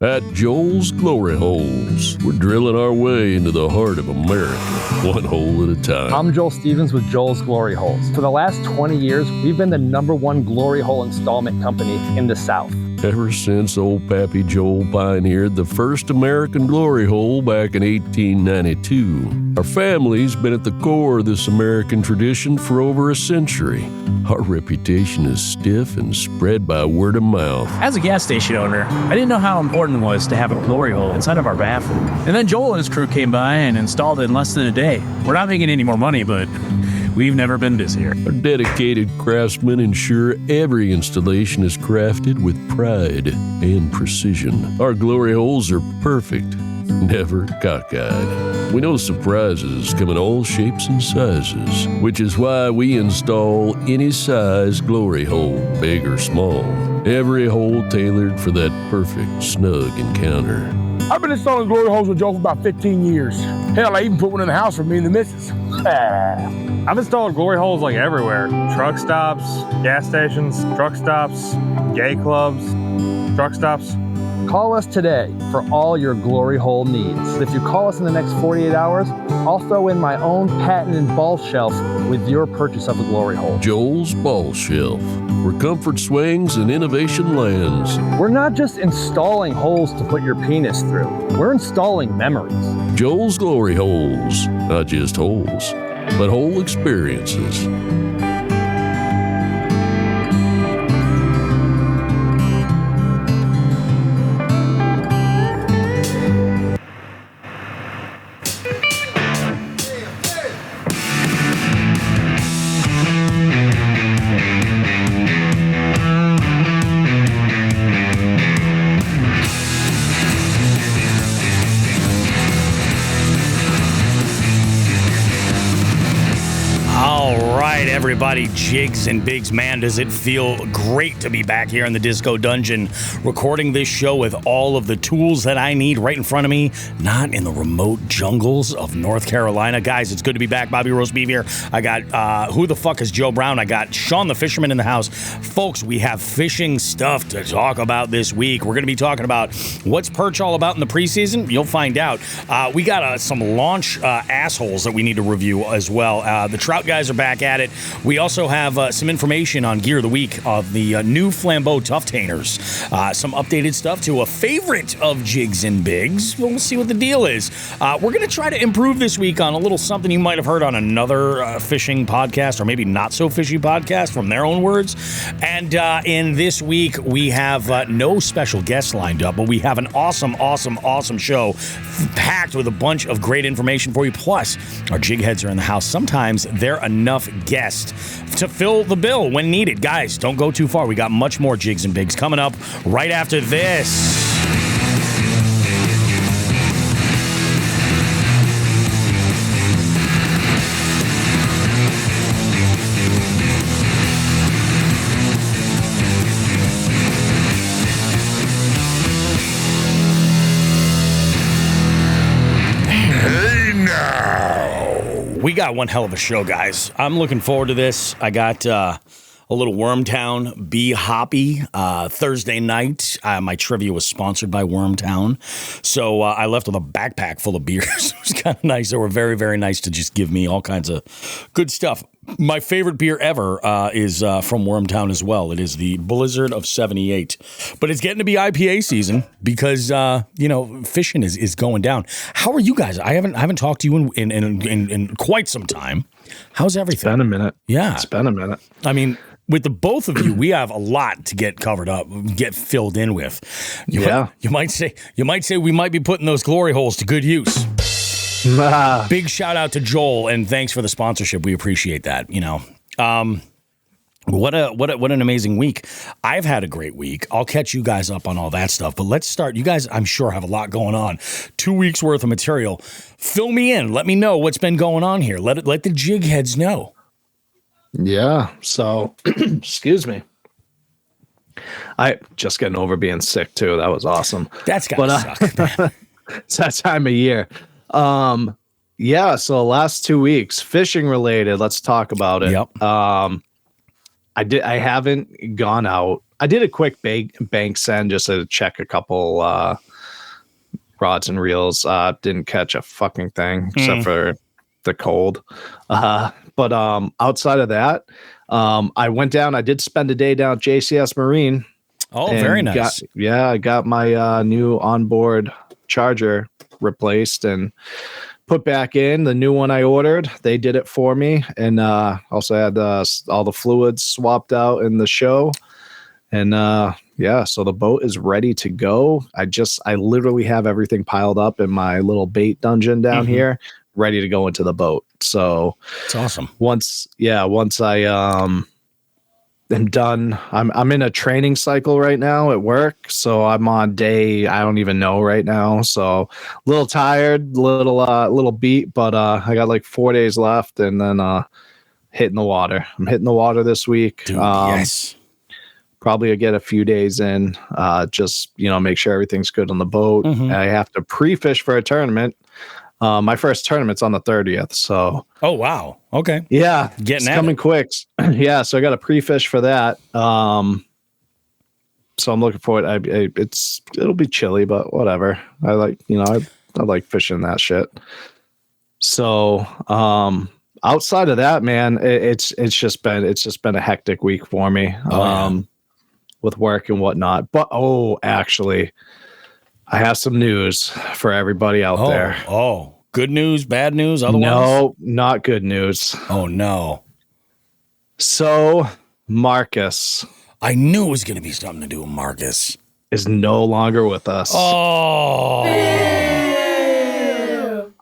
At Joel's Glory Holes, we're drilling our way into the heart of America, one hole at a time. I'm Joel Stevens with Joel's Glory Holes. For the last 20 years, we've been the #1 glory hole installment company in the South. Ever since old Pappy Joel pioneered the first American glory hole back in 1892, our family's been at the core of this American tradition for over a century. Our reputation is stiff and spread by word of mouth. As a gas station owner, I didn't know how important it was to have a glory hole inside of our bathroom. And then Joel and his crew came by and installed it in less than a day. We're not making any more money, but we've never been busier. Our dedicated craftsmen ensure every installation is crafted with pride and precision. Our glory holes are perfect, never cockeyed. We know surprises come in all shapes and sizes, which is why we install any size glory hole, big or small. Every hole tailored for that perfect, snug encounter. I've been installing glory holes with Joe for about 15 years. Hell, I even put one in the house for me and the missus. I've installed glory holes like everywhere. Truck stops, gas stations, truck stops, gay clubs, truck stops. Call us today for all your glory hole needs. If you call us in the next 48 hours, I'll throw in my own patented ball shelf with your purchase of a glory hole. Joel's Ball Shelf, where comfort swings and innovation lands. We're not just installing holes to put your penis through. We're installing memories. Joel's Glory Holes, not just holes, but whole experiences. Everybody, Jigs and Bigs, man, does it feel great to be back here in the Disco Dungeon, recording this show with all of the tools that I need right in front of me, not in the remote jungles of North Carolina. Guys, it's good to be back. Bobby Roast Beef here. I got, who the fuck is Joe Brown? I got Shawn The Fisherman in the house. Folks, we have fishing stuff to talk about this week. We're going to be talking about what's Perch all about in the preseason. You'll find out. We got some launch assholes that we need to review as well. The trout guys are back at it. We also have some information on Gear of the Week of the new Flambeau Tuft-tainers. Some updated stuff to a favorite of Jigs and Bigs. We'll see what the deal is. We're going to try to improve this week on a little something you might have heard on another fishing podcast, or maybe not so fishy podcast from their own words. And in this week, we have no special guests lined up, but we have an awesome show packed with a bunch of great information for you. Plus, our jig heads are in the house. Sometimes they're enough guests to fill the bill when needed. Guys, don't go too far. We got much more Jigs and Bigs coming up right after this. We got one hell of a show, guys. I'm looking forward to this. I got a little Wormtown Be Hoppy Thursday night. My trivia was sponsored by Wormtown. So I left with a backpack full of beers. It was kind of nice. They were very, very nice to just give me all kinds of good stuff. My favorite beer ever is from Wormtown as well. It is the Blizzard of 78. But it's getting to be IPA season because, fishing is going down. How are you guys? I haven't talked to you in quite some time. How's everything? It's been a minute. Yeah. It's been a minute. I mean, with the both of you, we have a lot to get covered up, get filled in with. You might say we might be putting those glory holes to good use. Big shout out to Joel, and thanks for the sponsorship. We appreciate that. What an amazing week. I've had a great week. I'll catch you guys up on all that stuff, but let's start. You guys, I'm sure, have a lot going on. 2 weeks worth of material. Fill me in. Let me know what's been going on here. Let the jig heads know. Yeah. So, excuse me. I just getting over being sick too. That was awesome. That's gotta suck, man. It's that time of year. Yeah. So last 2 weeks, fishing related. Let's talk about it. Yep. I haven't gone out. I did a quick bank send just to check a couple rods and reels. Didn't catch a fucking thing except for the cold. But outside of that, I went down. I did spend a day down at JCS Marine. Oh, very nice. I got my new onboard charger replaced and put back in. The new one I ordered, they did it for me, and also had all the fluids swapped out in the show. And so the boat is ready to go. I literally have everything piled up in my little bait dungeon down here, ready to go into the boat. So it's awesome. Once I am done, I'm in a training cycle right now at work. So I'm on day, I don't even know right now. So a little tired, little beat, but I got like 4 days left, and then hitting the water. I'm hitting the water this week. Dude, yes. Probably I'll get a few days in, just, make sure everything's good on the boat. I have to pre-fish for a tournament. My first tournament's on the 30th. So. Oh, wow. Okay. Yeah. Getting coming quick. Yeah. So I got a pre-fish for that. So I'm looking forward. It'll be chilly, but whatever. I like, I like fishing that shit. So, outside of that, man, it's just been a hectic week for me. With work and whatnot. But actually, I have some news for everybody out there. Oh, good news, bad news, otherwise? No, not good news. Oh, no. So, Marcus. I knew it was going to be something to do with Marcus. Is no longer with us. Oh.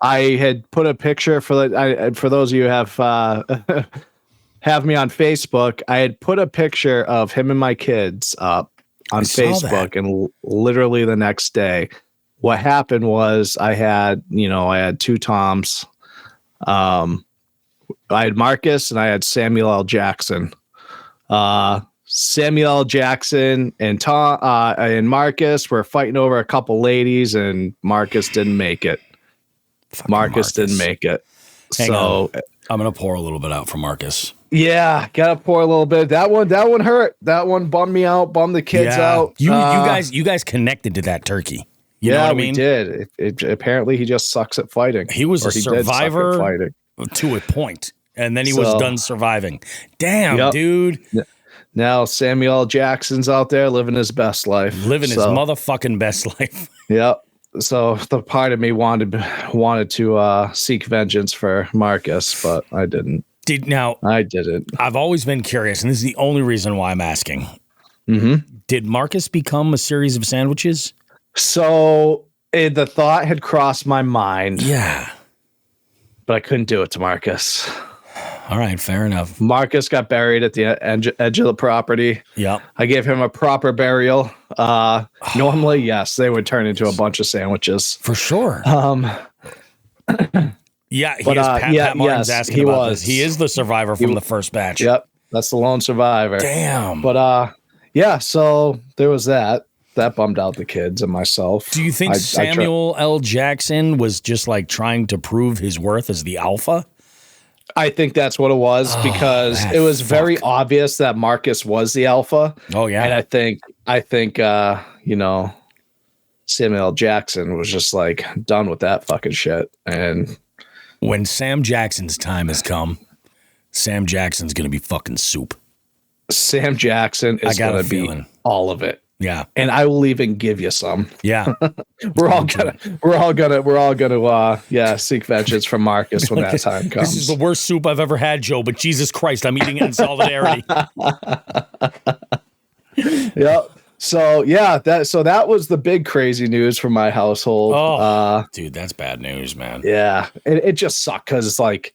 I had put a picture for those of you who have have me on Facebook. I had put a picture of him and my kids up on Facebook, and literally the next day, what happened was I had two Toms. I had Marcus and I had Samuel L. Jackson. Samuel L. Jackson and Tom and Marcus were fighting over a couple ladies, and Marcus didn't make it. Marcus didn't make it. Hang on. I'm gonna pour a little bit out for Marcus. Yeah, gotta pour a little bit. That one hurt. That one bummed me out, bummed the kids out. You guys connected to that turkey. You know what I mean? We did. Apparently, he just sucks at fighting. He was a survivor to a point, and then he was done surviving. Damn, dude. Now Samuel L. Jackson's out there living his best life. Living his motherfucking best life. Yep. So the part of me wanted to seek vengeance for Marcus, but I didn't. I didn't. I've always been curious, and this is the only reason why I'm asking. Did Marcus become a series of sandwiches? So the thought had crossed my mind. Yeah. But I couldn't do it to Marcus. All right, fair enough. Marcus got buried at the edge of the property. Yep. I gave him a proper burial. Normally, yes, they would turn into a bunch of sandwiches. For sure. Yeah, Pat Martin's asking about this. He is the survivor from the first batch. Yep, that's the lone survivor. Damn. But so there was that. That bummed out the kids and myself. Do you think Samuel L. Jackson was just like trying to prove his worth as the alpha? I think that's what it was, because it was very obvious that Marcus was the alpha. Oh yeah. And I think Samuel L. Jackson was just like done with that fucking shit. And when Sam Jackson's time has come, Sam Jackson's going to be fucking soup. Sam Jackson is going to be all of it. Yeah. And I will even give you some. Yeah. we're all gonna seek vengeance from Marcus when that time comes. This is the worst soup I've ever had, Joe, but Jesus Christ, I'm eating it in solidarity. Yep. So that was the big crazy news from my household. Oh, dude, that's bad news, man. Yeah. It just sucked because it's like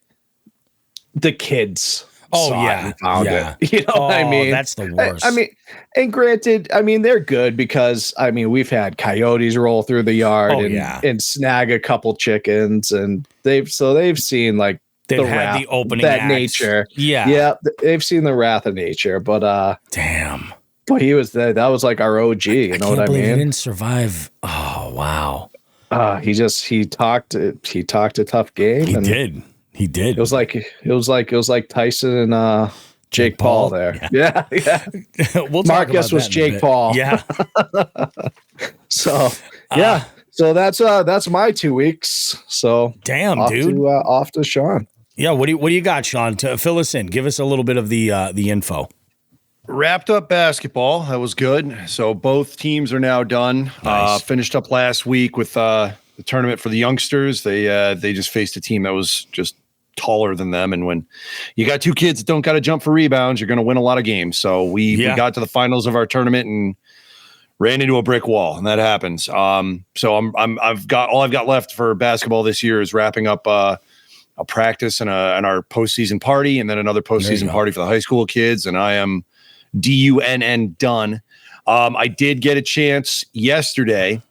the kids. Found it. You know what I mean? That's the worst. I mean, and granted, they're good because we've had coyotes roll through the yard and snag a couple chickens, and they've seen like they've had the opening that acts. Nature. Yeah, they've seen the wrath of nature. But damn, but he was that was like our OG. You know what I mean? He didn't survive. Oh wow. He talked a tough game. He did. It was like Tyson and Jake Paul there. Yeah. We'll talk Marcus about was that in a Jake bit. Paul. Yeah. So yeah. So that's my 2 weeks. So Damn, off dude. Off to Shawn. Yeah. What do you got, Shawn? To fill us in. Give us a little bit of the info. Wrapped up basketball. That was good. So both teams are now done. Nice. Finished up last week with the tournament for the youngsters. They just faced a team that was just taller than them. And when you got two kids that don't got to jump for rebounds, you're going to win a lot of games. So we got to the finals of our tournament and ran into a brick wall, and that happens. So I've got all I've got left for basketball this year is wrapping up a practice and our postseason party, and then another postseason party for the high school kids. And I am DUNN done. I did get a chance yesterday.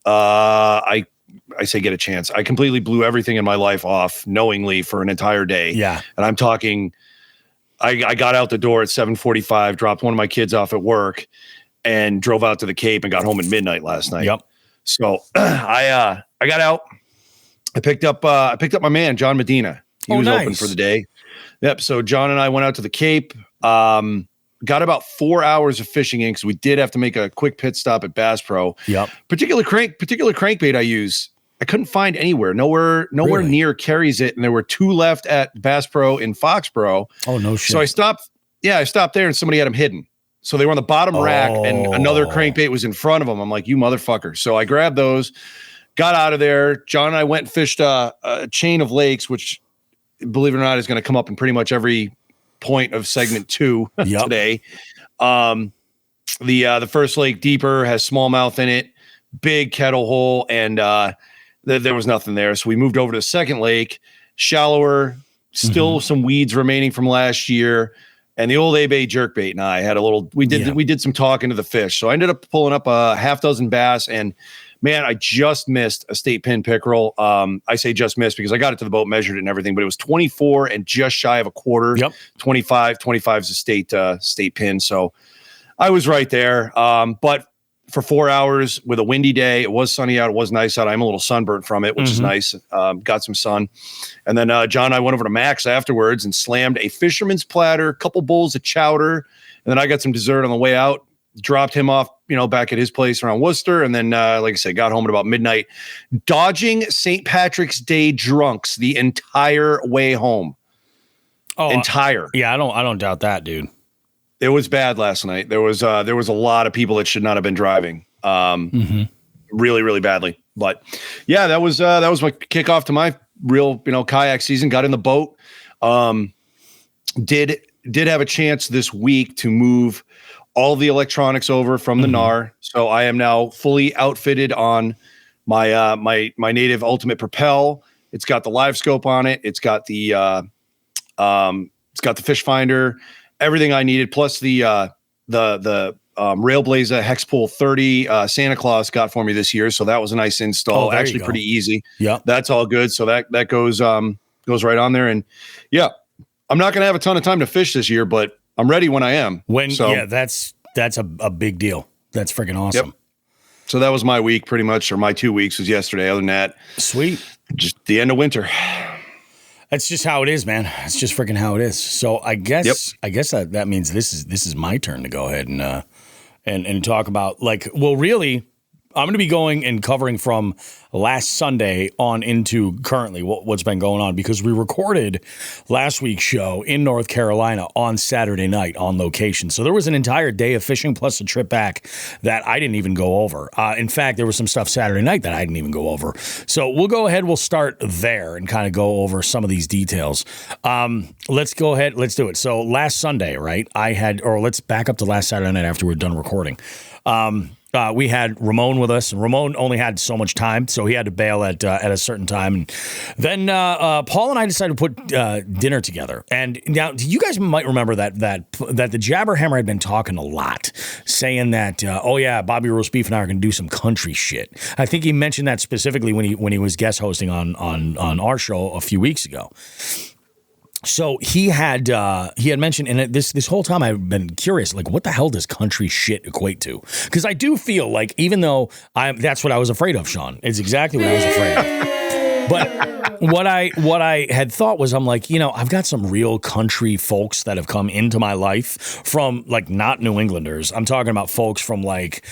I say get a chance. I completely blew everything in my life off knowingly for an entire day. Yeah. And I'm talking, I got out the door at 7:45, dropped one of my kids off at work and drove out to the Cape and got home at midnight last night. Yep. So I got out. I picked up my man, John Medina. He was open for the day. Yep. So John and I went out to the Cape. Got about 4 hours of fishing in because we did have to make a quick pit stop at Bass Pro. Yep. Particular crankbait I use, I couldn't find anywhere. Nowhere Really? near carries it, and there were two left at Bass Pro in Foxborough. Oh, no shit. So I stopped there, and somebody had them hidden. So they were on the bottom rack, and another crankbait was in front of them. I'm like, you motherfucker. So I grabbed those, got out of there. John and I went and fished a chain of lakes, which, believe it or not, is going to come up in pretty much every point of segment 2 today. The first lake, deeper, has smallmouth in it, big kettle hole, and there was nothing there. So we moved over to the second lake, shallower, still some weeds remaining from last year. And the old A-Bay jerkbait and I had a little, we did some talking to the fish. So I ended up pulling up a half dozen bass, and man, I just missed a state pin pickerel. I say just missed because I got it to the boat, measured it and everything, but it was 24 and just shy of a quarter. Yep. 25 is a state pin. So I was right there. But for 4 hours with a windy day, it was sunny out. It was nice out. I'm a little sunburnt from it, which is nice. Got some sun. And then John and I went over to Max afterwards and slammed a fisherman's platter, a couple bowls of chowder. And then I got some dessert on the way out, dropped him off, back at his place around Worcester. And then, like I said, got home at about midnight, dodging St. Patrick's Day drunks the entire way home. Oh, entire. Yeah, I don't doubt that, dude. It was bad last night. There was a lot of people that should not have been driving, really, really badly. But yeah, that was my kickoff to my real, kayak season. Got in the boat. Did have a chance this week to move all the electronics over from the NAR. So I am now fully outfitted on my my native Ultimate Propel. It's got the live scope on it. It's got the fish finder. Everything I needed, plus the Railblazer Hexpool 30 Santa Claus got for me this year, so that was a nice install. Actually, pretty easy. Yeah, that's all good. So that goes right on there, and yeah, I'm not going to have a ton of time to fish this year, but I'm ready when I am. That's a big deal. That's freaking awesome. Yep. So that was my week, pretty much, or my 2 weeks was yesterday. Other than that, sweet, just the end of winter. That's just how it is, man. It's just freaking how it is. So I guess that means this is my turn to go ahead and talk about, like, well, really, I'm going to be going and covering from last Sunday on into currently what's been going on, because we recorded last week's show in North Carolina on Saturday night on location. So there was an entire day of fishing plus a trip back that I didn't even go over. In fact, there was some stuff Saturday night that I didn't even go over. So we'll go ahead. We'll start there and kind of go over some of these details. Let's go ahead. Let's do it. So last Sunday, right, let's back up to last Saturday night after we're done recording. We had Ramon with us, and Ramon only had so much time, so he had to bail at a certain time. And then Paul and I decided to put dinner together. And now, you guys might remember that the Jabberhammer had been talking a lot, saying that, Bobby Roast Beef and I are going to do some country shit. I think he mentioned that specifically when he was guest hosting on our show a few weeks ago. So he had mentioned, and this whole time I've been curious, like, what the hell does country shit equate to? Because I do feel like, even though that's what I was afraid of, Shawn. It's exactly what I was afraid of. what I had thought was, I'm like, I've got some real country folks that have come into my life from like not New Englanders. I'm talking about folks from like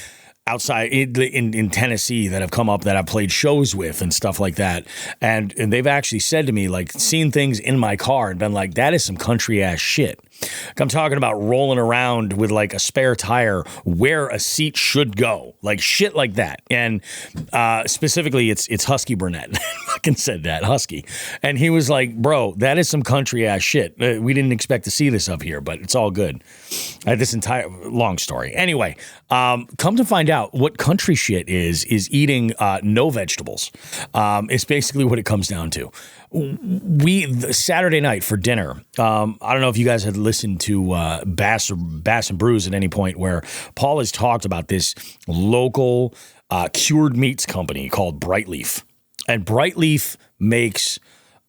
outside in Tennessee that have come up that I've played shows with and stuff like that. And they've actually said to me, like, seen things in my car and been like, that is some country ass shit. I'm talking about rolling around with like a spare tire where a seat should go, like shit like that. And specifically, it's Husky Burnett. Fucking said that, Husky. And he was like, bro, that is some country ass shit. We didn't expect to see this up here, but it's all good. I had this entire long story. Anyway, come to find out what country shit is eating no vegetables. It's basically what it comes down to. Saturday night for dinner, I don't know if you guys had listened to Bass and Brews at any point, where Paul has talked about this local cured meats company called Brightleaf. And Brightleaf makes,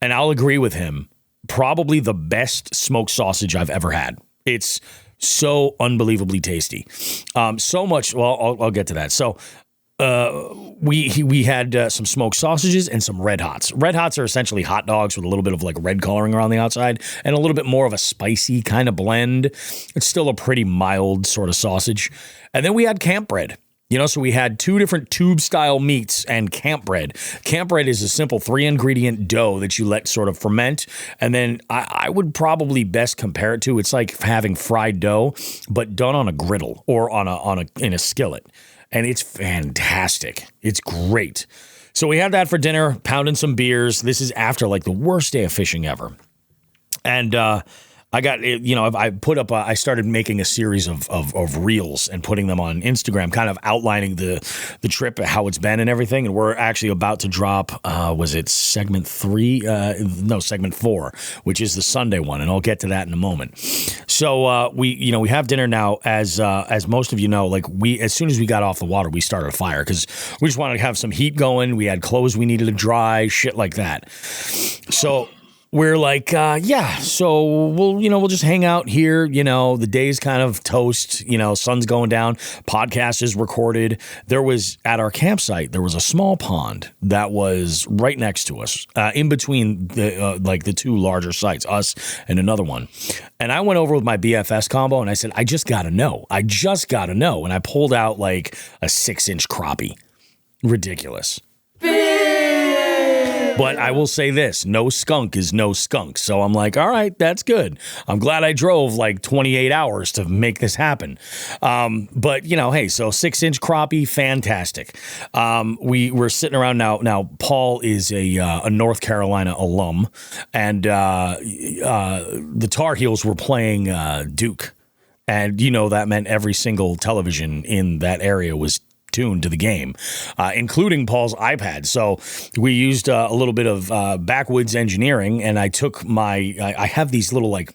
and I'll agree with him, probably the best smoked sausage I've ever had. It's so unbelievably tasty. So much, well, I'll get to that. So we had some smoked sausages and some Red Hots. Red Hots are essentially hot dogs with a little bit of like red coloring around the outside and a little bit more of a spicy kind of blend. It's still a pretty mild sort of sausage. And then we had camp bread. So we had two different tube style meats and camp bread. Camp bread is a simple 3-ingredient dough that you let sort of ferment. And then I would probably best compare it to, it's like having fried dough, but done on a griddle or in a skillet. And it's fantastic. It's great. So we had that for dinner, pounding some beers. This is after like the worst day of fishing ever. And I got, I started making a series of reels and putting them on Instagram, kind of outlining the trip, how it's been and everything. And we're actually about to drop, was it segment 3? No, segment 4, which is the Sunday one. And I'll get to that in a moment. So we have dinner now, as most of you know, like as soon as we got off the water, we started a fire because we just wanted to have some heat going. We had clothes we needed to dry, shit like that. So we're like, so we'll just hang out here. The day's kind of toast, sun's going down. Podcast is recorded. At our campsite, there was a small pond that was right next to us, in between the two larger sites, us and another one. And I went over with my BFS combo and I said, I just got to know. And I pulled out like a 6-inch crappie. Ridiculous. But I will say this, no skunk is no skunk. So I'm like, all right, that's good. I'm glad I drove like 28 hours to make this happen. But, hey, so 6-inch crappie, fantastic. We're sitting around now. Now, Paul is a North Carolina alum, and the Tar Heels were playing Duke. And, that meant every single television in that area was tuned to the game, including Paul's iPad. So we used a little bit of backwoods engineering, and I took I have these little, like,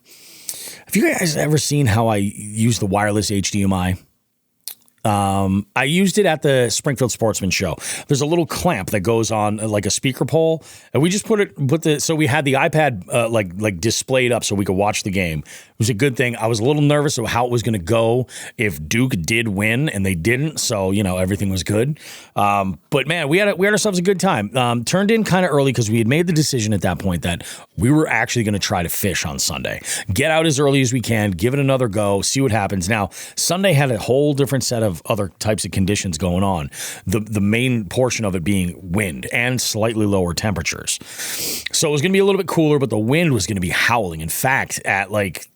have you guys ever seen how I use the wireless HDMI? I used it at the Springfield Sportsman Show. There's a little clamp that goes on like a speaker pole, and we just so we had the iPad like displayed up so we could watch the game. It was a good thing. I was a little nervous of how it was going to go if Duke did win, and they didn't. So everything was good. But man, we had ourselves a good time. Turned in kind of early because we had made the decision at that point that we were actually going to try to fish on Sunday. Get out as early as we can, give it another go, see what happens. Now, Sunday had a whole different set of other types of conditions going on. The main portion of it being wind and slightly lower temperatures. So it was going to be a little bit cooler, but the wind was going to be howling. In fact, at like,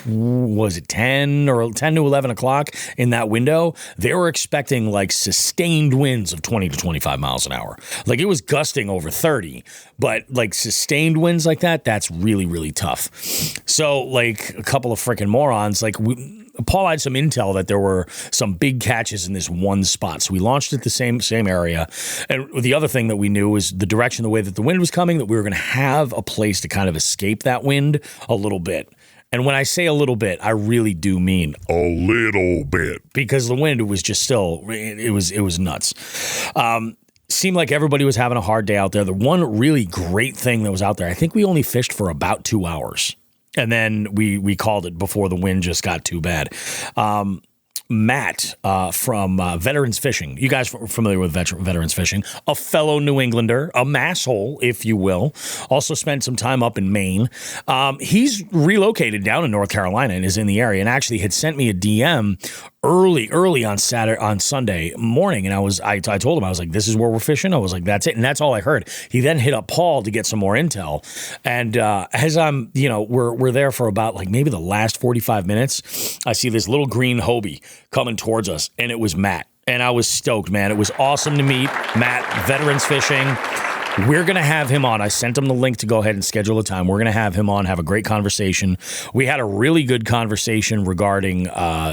was it 10 to 11 o'clock in that window, they were expecting like sustained winds of 20 to 25 miles an hour. Like it was gusting over 30, but like sustained winds like that, that's really, really tough. So like a couple of freaking morons, like Paul had some intel that there were some big catches in this one spot. So we launched at the same area. And the other thing that we knew was the direction, the way that the wind was coming, that we were going to have a place to kind of escape that wind a little bit. And when I say a little bit, I really do mean a little bit, because the wind was just still, it was nuts. Seemed like everybody was having a hard day out there. The one really great thing that was out there, I think we only fished for about 2 hours. And then we called it before the wind just got too bad. Matt from Veterans Fishing. You guys are familiar with Veterans Fishing. A fellow New Englander, a masshole, if you will. Also spent some time up in Maine. He's relocated down in North Carolina and is in the area, and actually had sent me a DM early on Sunday morning, and I told him, I was like, this is where we're fishing. I was like, that's it, and that's all I heard. He then hit up Paul to get some more intel, and as I'm, we're there for about like maybe the last 45 minutes, I see this little green Hobie coming towards us, and it was Matt, and I was stoked, man. It was awesome to meet Matt, Veterans Fishing. We're going to have him on. I sent him the link to go ahead and schedule a time. We're going to have him on, have a great conversation. We had a really good conversation regarding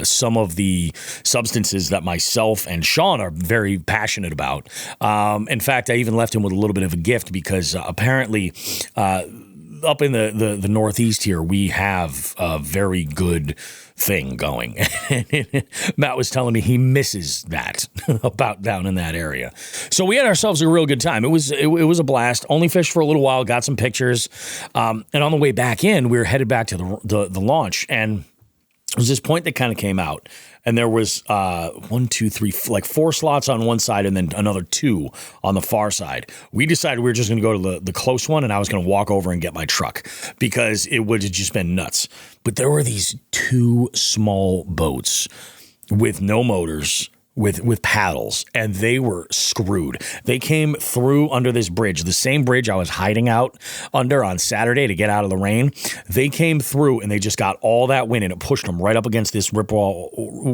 some of the substances that myself and Shawn are very passionate about. In fact, I even left him with a little bit of a gift because apparently up in the Northeast here, we have a very good thing going. Matt was telling me he misses that about down in that area. So we had ourselves a real good time. It was a blast. Only fished for a little while, got some pictures. And on the way back in, we were headed back to the launch, and there was this point that kind of came out, and there was 4 slots on one side and then another 2 on the far side. We decided we were just going to go to the close one, and I was going to walk over and get my truck because it would have just been nuts. But there were these 2 small boats with no motors, with paddles, and they were screwed. They came through under this bridge, the same bridge I was hiding out under on Saturday to get out of the rain. They came through, and they just got all that wind, and it pushed them right up against this riprap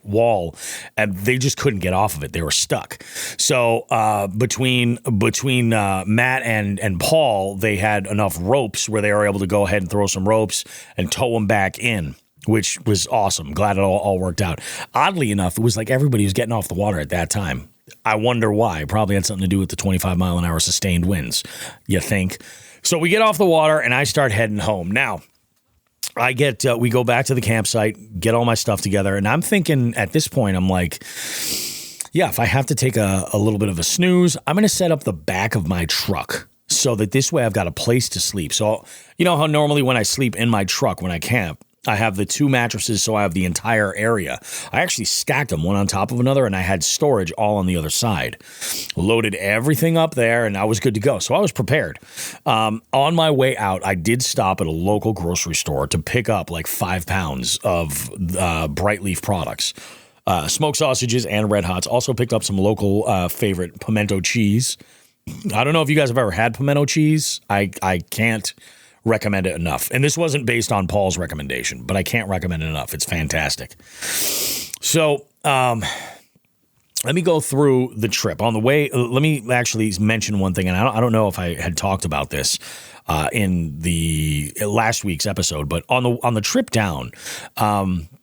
wall, and they just couldn't get off of it. They were stuck. So between Matt and Paul, they had enough ropes where they were able to go ahead and throw some ropes and tow them back in, which was awesome. Glad it all worked out. Oddly enough, it was like everybody was getting off the water at that time. I wonder why. Probably had something to do with the 25-mile-an-hour sustained winds, you think. So we get off the water, and I start heading home. Now, we go back to the campsite, get all my stuff together, and I'm thinking at this point, I'm like, yeah, if I have to take a little bit of a snooze, I'm going to set up the back of my truck so that this way I've got a place to sleep. So you know how normally when I sleep in my truck when I camp, I have the 2 mattresses, so I have the entire area. I actually stacked them one on top of another, and I had storage all on the other side. Loaded everything up there, and I was good to go. So I was prepared. On my way out, I did stop at a local grocery store to pick up like 5 pounds of Bright Leaf products. Smoked sausages and Red Hots. Also picked up some local favorite pimento cheese. I don't know if you guys have ever had pimento cheese. I can't recommend it enough. And this wasn't based on Paul's recommendation, but I can't recommend it enough. It's fantastic. So let me go through the trip. On the way, let me actually mention one thing, and I don't know if I had talked about this in the last week's episode, but on the trip down,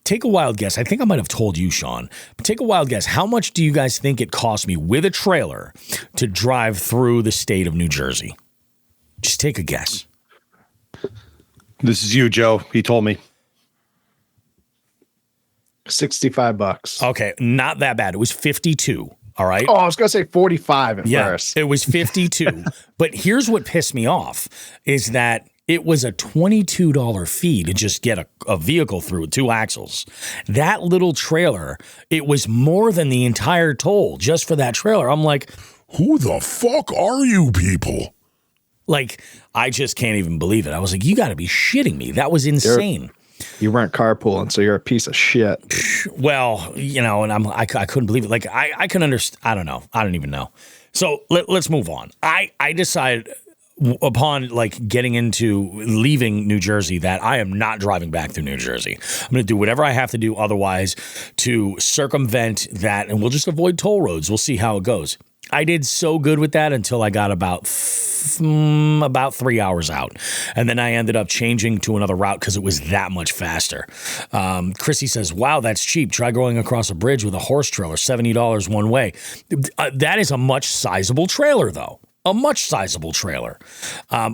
take a wild guess. I think I might have told you, Shawn, but take a wild guess. How much do you guys think it cost me with a trailer to drive through the state of New Jersey? Just take a guess. This is you, Joe. He told me. $65. Okay, not that bad. It was 52. All right. Oh, I was gonna say 45 at first. It was 52. But here's what pissed me off is that it was a $22 fee to just get a vehicle through with 2 axles. That little trailer, it was more than the entire toll just for that trailer. I'm like, Who the fuck are you people? Like, I just can't even believe it. I was like, you got to be shitting me. That was insane. You weren't carpooling, so you're a piece of shit. Well, and I couldn't believe it. Like, I can understand. I don't know. I don't even know. So let's move on. I decided upon like getting into leaving New Jersey that I am not driving back through New Jersey. I'm going to do whatever I have to do otherwise to circumvent that, and we'll just avoid toll roads. We'll see how it goes. I did so good with that until I got about 3 hours out. And then I ended up changing to another route because it was that much faster. Chrissy says, wow, that's cheap. Try going across a bridge with a horse trailer, $70 one way. That is a much sizable trailer, though. A much sizable trailer.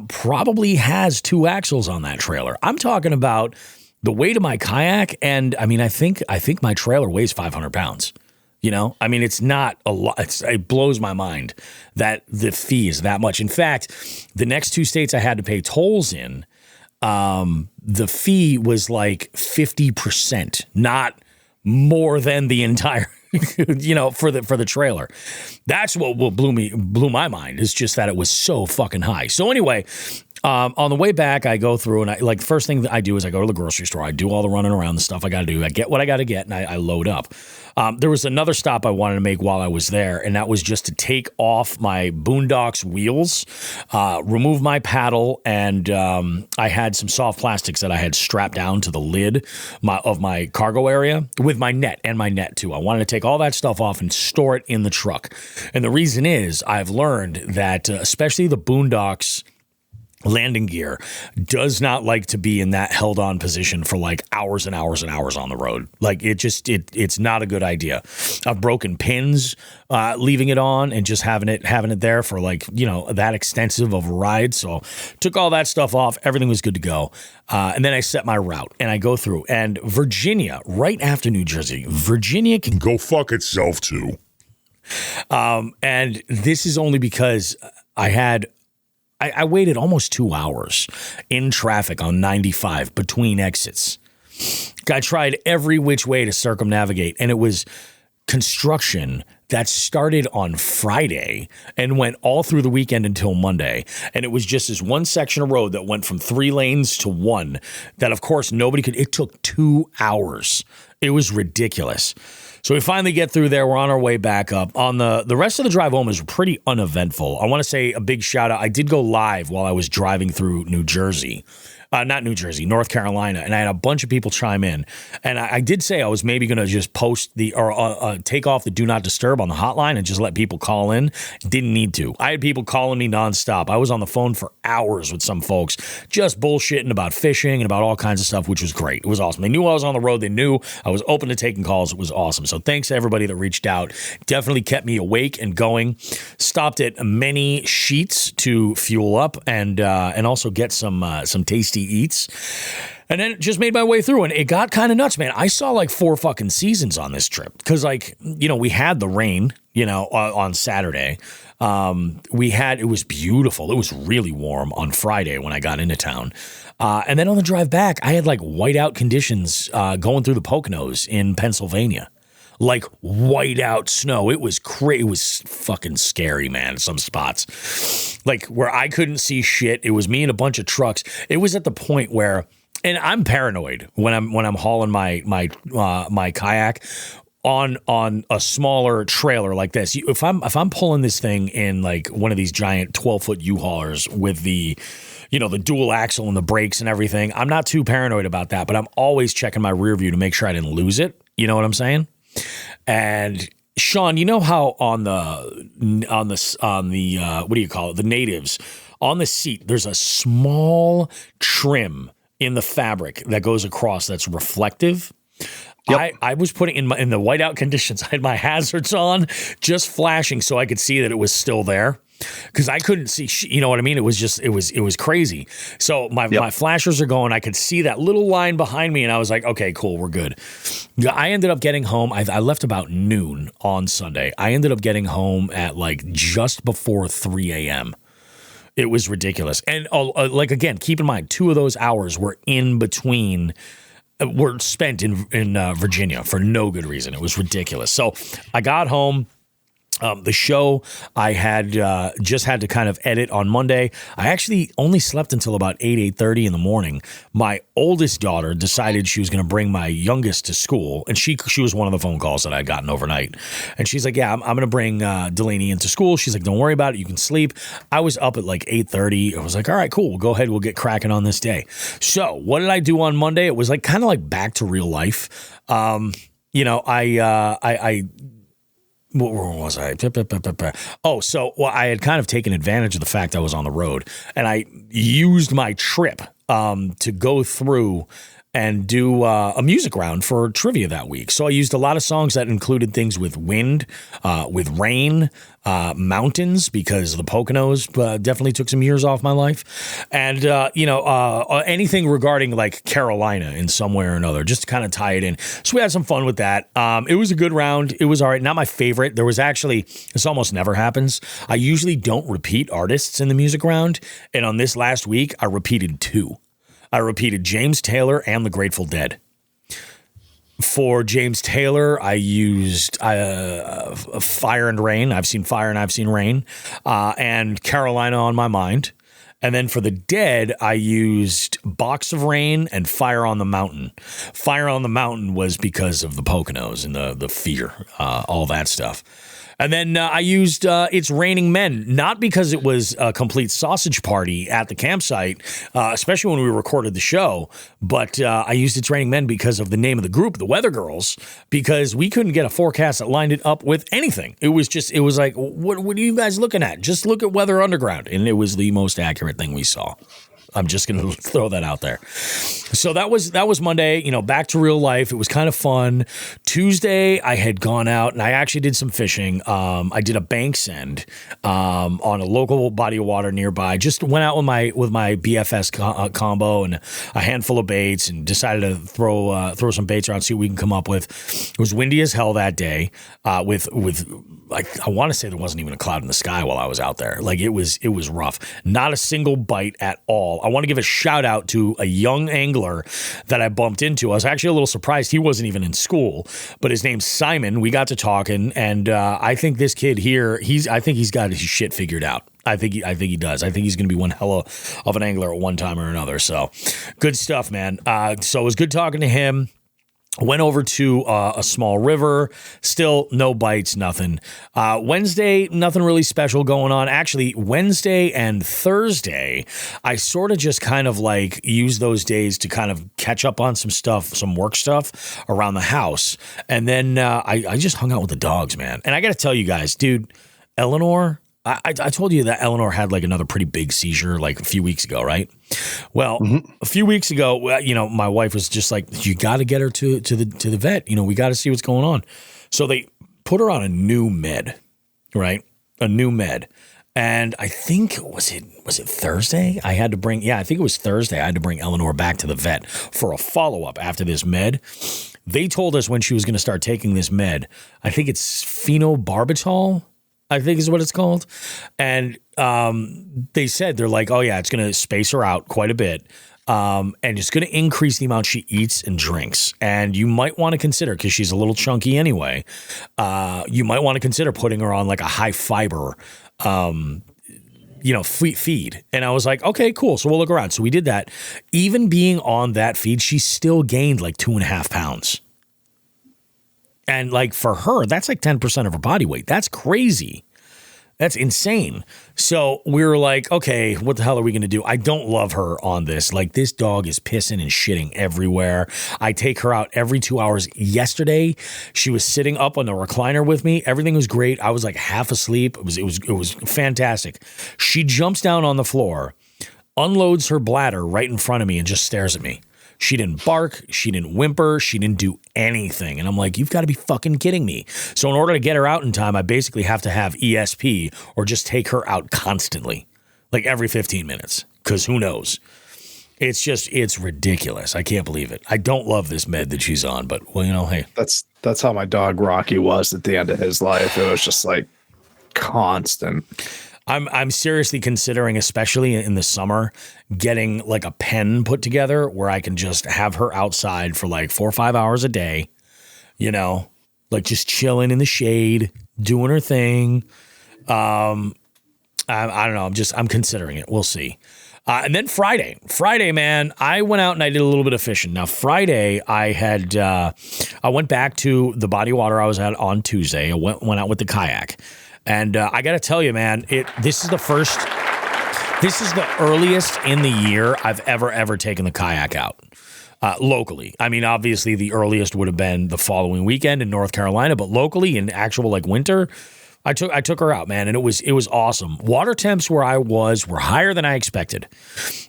Probably has 2 axles on that trailer. I'm talking about the weight of my kayak. And I mean, I think my trailer weighs 500 pounds. I mean, it's not a lot. It blows my mind that the fee is that much. In fact, the next 2 states I had to pay tolls in, the fee was like 50%, not more than the entire, for the trailer. That's what blew my mind, is just that it was so fucking high. So anyway, on the way back, I go through and the first thing that I do is I go to the grocery store. I do all the running around, the stuff I got to do. I get what I got to get, and I load up. There was another stop I wanted to make while I was there, and that was just to take off my Boondocks wheels, remove my paddle, and I had some soft plastics that I had strapped down to the lid of my cargo area with my net, and my net too. I wanted to take all that stuff off and store it in the truck. And the reason is I've learned that especially the Boondocks landing gear does not like to be in that held on position for like hours and hours and hours on the road. Like it's not a good idea. I've broken pins leaving it on and just having it there for like, that extensive of a ride. So took all that stuff off. Everything was good to go. And then I set my route and I go through, and Virginia, right after New Jersey, Virginia can go fuck itself too. And this is only because I waited almost 2 hours in traffic on 95 between exits. I tried every which way to circumnavigate, and it was construction that started on Friday and went all through the weekend until Monday. And it was just this one section of road that went from 3 lanes to 1 that, of course, it took 2 hours. It was ridiculous. So we finally get through there. We're on our way back up. On the rest of the drive home is pretty uneventful. I want to say a big shout out. I did go live while I was driving through North Carolina, and I had a bunch of people chime in. And I did say I was maybe going to just post take off the do not disturb on the hotline and just let people call in. Didn't need to. I had people calling me nonstop. I was on the phone for hours with some folks, just bullshitting about fishing and about all kinds of stuff, which was great. It was awesome. They knew I was on the road. They knew I was open to taking calls. It was awesome. So thanks to everybody that reached out. Definitely kept me awake and going. Stopped at many sheets to fuel up and also get some tasty eats, and then just made my way through, and it got kind of nuts, man. I saw like 4 fucking seasons on this trip because, we had the rain, on Saturday. It was beautiful. It was really warm on Friday when I got into town, and then on the drive back, I had like whiteout conditions going through the Poconos in Pennsylvania. Like whiteout snow. It was crazy. It was fucking scary, man. In some spots, like where I couldn't see shit. It was me and a bunch of trucks. It was at the point where, and I'm paranoid when I'm hauling my kayak on a smaller trailer like this. If I'm pulling this thing in like one of these giant 12-foot U-haulers with the dual axle and the brakes and everything, I'm not too paranoid about that. But I'm always checking my rear view to make sure I didn't lose it. You know what I'm saying? And Shawn, you know how on the what do you call it? The natives, on the seat, there's a small trim in the fabric that goes across that's reflective. Yep. I was putting in the whiteout conditions. I had my hazards on, just flashing so I could see that it was still there. Because I couldn't see, you know what I mean? It was crazy. So my flashers are going. I could see that little line behind me, and I was like, okay, cool, we're good. I ended up getting home. I left about noon on Sunday. I ended up getting home at like just before 3 a.m. It was ridiculous. And again, keep in mind, 2 of those hours were in between. Were spent in Virginia for no good reason. It was ridiculous. So I got home. The show I had just had to kind of edit on Monday. I actually only slept until about 8:30 in the morning. My oldest daughter decided she was going to bring my youngest to school, and she was one of the phone calls that I had gotten overnight. And she's like, yeah, I'm going to bring Delaney into school. She's like, don't worry about it. You can sleep. I was up at like 8:30. I was like, all right, cool. We'll go ahead. We'll get cracking on this day. So what did I do on Monday? It was like kind of like back to real life. Where was I? I had kind of taken advantage of the fact I was on the road, and I used my trip to go through and do a music round for trivia that week. So I used a lot of songs that included things with wind, with rain, mountains, because the Poconos definitely took some years off my life. And, anything regarding like Carolina in some way or another, just to kind of tie it in. So we had some fun with that. It was a good round. It was all right. Not my favorite. There was actually, this almost never happens. I usually don't repeat artists in the music round. And on this last week, I repeated 2. I repeated James Taylor and the Grateful Dead. For James Taylor, I used Fire and Rain. I've seen Fire and I've seen Rain, and Carolina on my mind. And then for the dead, I used Box of Rain and Fire on the Mountain. Fire on the Mountain was because of the Poconos and the fear, all that stuff. And then I used It's Raining Men, not because it was a complete sausage party at the campsite, especially when we recorded the show, but I used It's Raining Men because of the name of the group, the Weather Girls, because we couldn't get a forecast that lined it up with anything. It was like, what are you guys looking at? Just look at Weather Underground. And it was the most accurate thing we saw. I'm just going to throw that out there. So that was Monday, back to real life. It was kind of fun. Tuesday, I had gone out and I actually did some fishing. I did a bank send on a local body of water nearby. Just went out with my BFS combo and a handful of baits and decided to throw some baits around, see what we can come up with. It was windy as hell that day with like, I want to say there wasn't even a cloud in the sky while I was out there. Like it was rough. Not a single bite at all. I want to give a shout out to a young angler that I bumped into. I was actually a little surprised he wasn't even in school, but his name's Simon. We got to talking, and I think this kid here, I think he's got his shit figured out. I think he does. I think he's going to be one hell of an angler at one time or another. So good stuff, man. So it was good talking to him. Went over to a small river, still no bites, nothing. Wednesday, nothing really special going on. Actually, Wednesday and Thursday, I sort of just kind of like use those days to kind of catch up on some stuff, some work stuff around the house. And then I just hung out with the dogs, man. And I got to tell you guys, dude, Eleanor, I told you that Eleanor had like another pretty big seizure like a few weeks ago, right? Well, a few weeks ago, my wife was just like, you got to get her to the vet. We got to see what's going on. So they put her on a new med, right? A new med. And I think, was it Thursday? I think it was Thursday. I had to bring Eleanor back to the vet for a follow-up after this med. They told us when she was going to start taking this med, I think it's phenobarbital, I think is what it's called. And they said, they're like, oh yeah, it's going to space her out quite a bit. And it's going to increase the amount she eats and drinks. And you might want to consider, because she's a little chunky anyway, you might want to consider putting her on like a high fiber, feed. And I was like, okay, cool. So we'll look around. So we did that. Even being on that feed, she still gained like 2.5 pounds. And like for her, that's like 10% of her body weight. That's crazy. That's insane. So we were like, okay, what the hell are we going to do? I don't love her on this. Like this dog is pissing and shitting everywhere. I take her out every 2 hours. Yesterday, she was sitting up on the recliner with me. Everything was great. I was like half asleep. It was fantastic. She jumps down on the floor, unloads her bladder right in front of me and just stares at me. She didn't bark. She didn't whimper. She didn't do anything. And I'm like, you've got to be fucking kidding me. So in order to get her out in time, I basically have to have ESP or just take her out constantly, like every 15 minutes, because who knows? It's ridiculous. I can't believe it. I don't love this med that she's on, but hey. That's how my dog Rocky was at the end of his life. It was just like constant. I'm seriously considering, especially in the summer, getting like a pen put together where I can just have her outside for like 4 or 5 hours a day, like just chilling in the shade, doing her thing. I don't know. I'm considering it. We'll see. And then Friday, man, I went out and I did a little bit of fishing. Now, Friday, I went back to the body of water I was at on Tuesday. I went out with the kayak. And I got to tell you, man, this is the earliest in the year I've ever taken the kayak out locally. I mean, obviously the earliest would have been the following weekend in North Carolina, but locally in actual like winter, I took her out, man, and it was awesome. Water temps where I was were higher than I expected.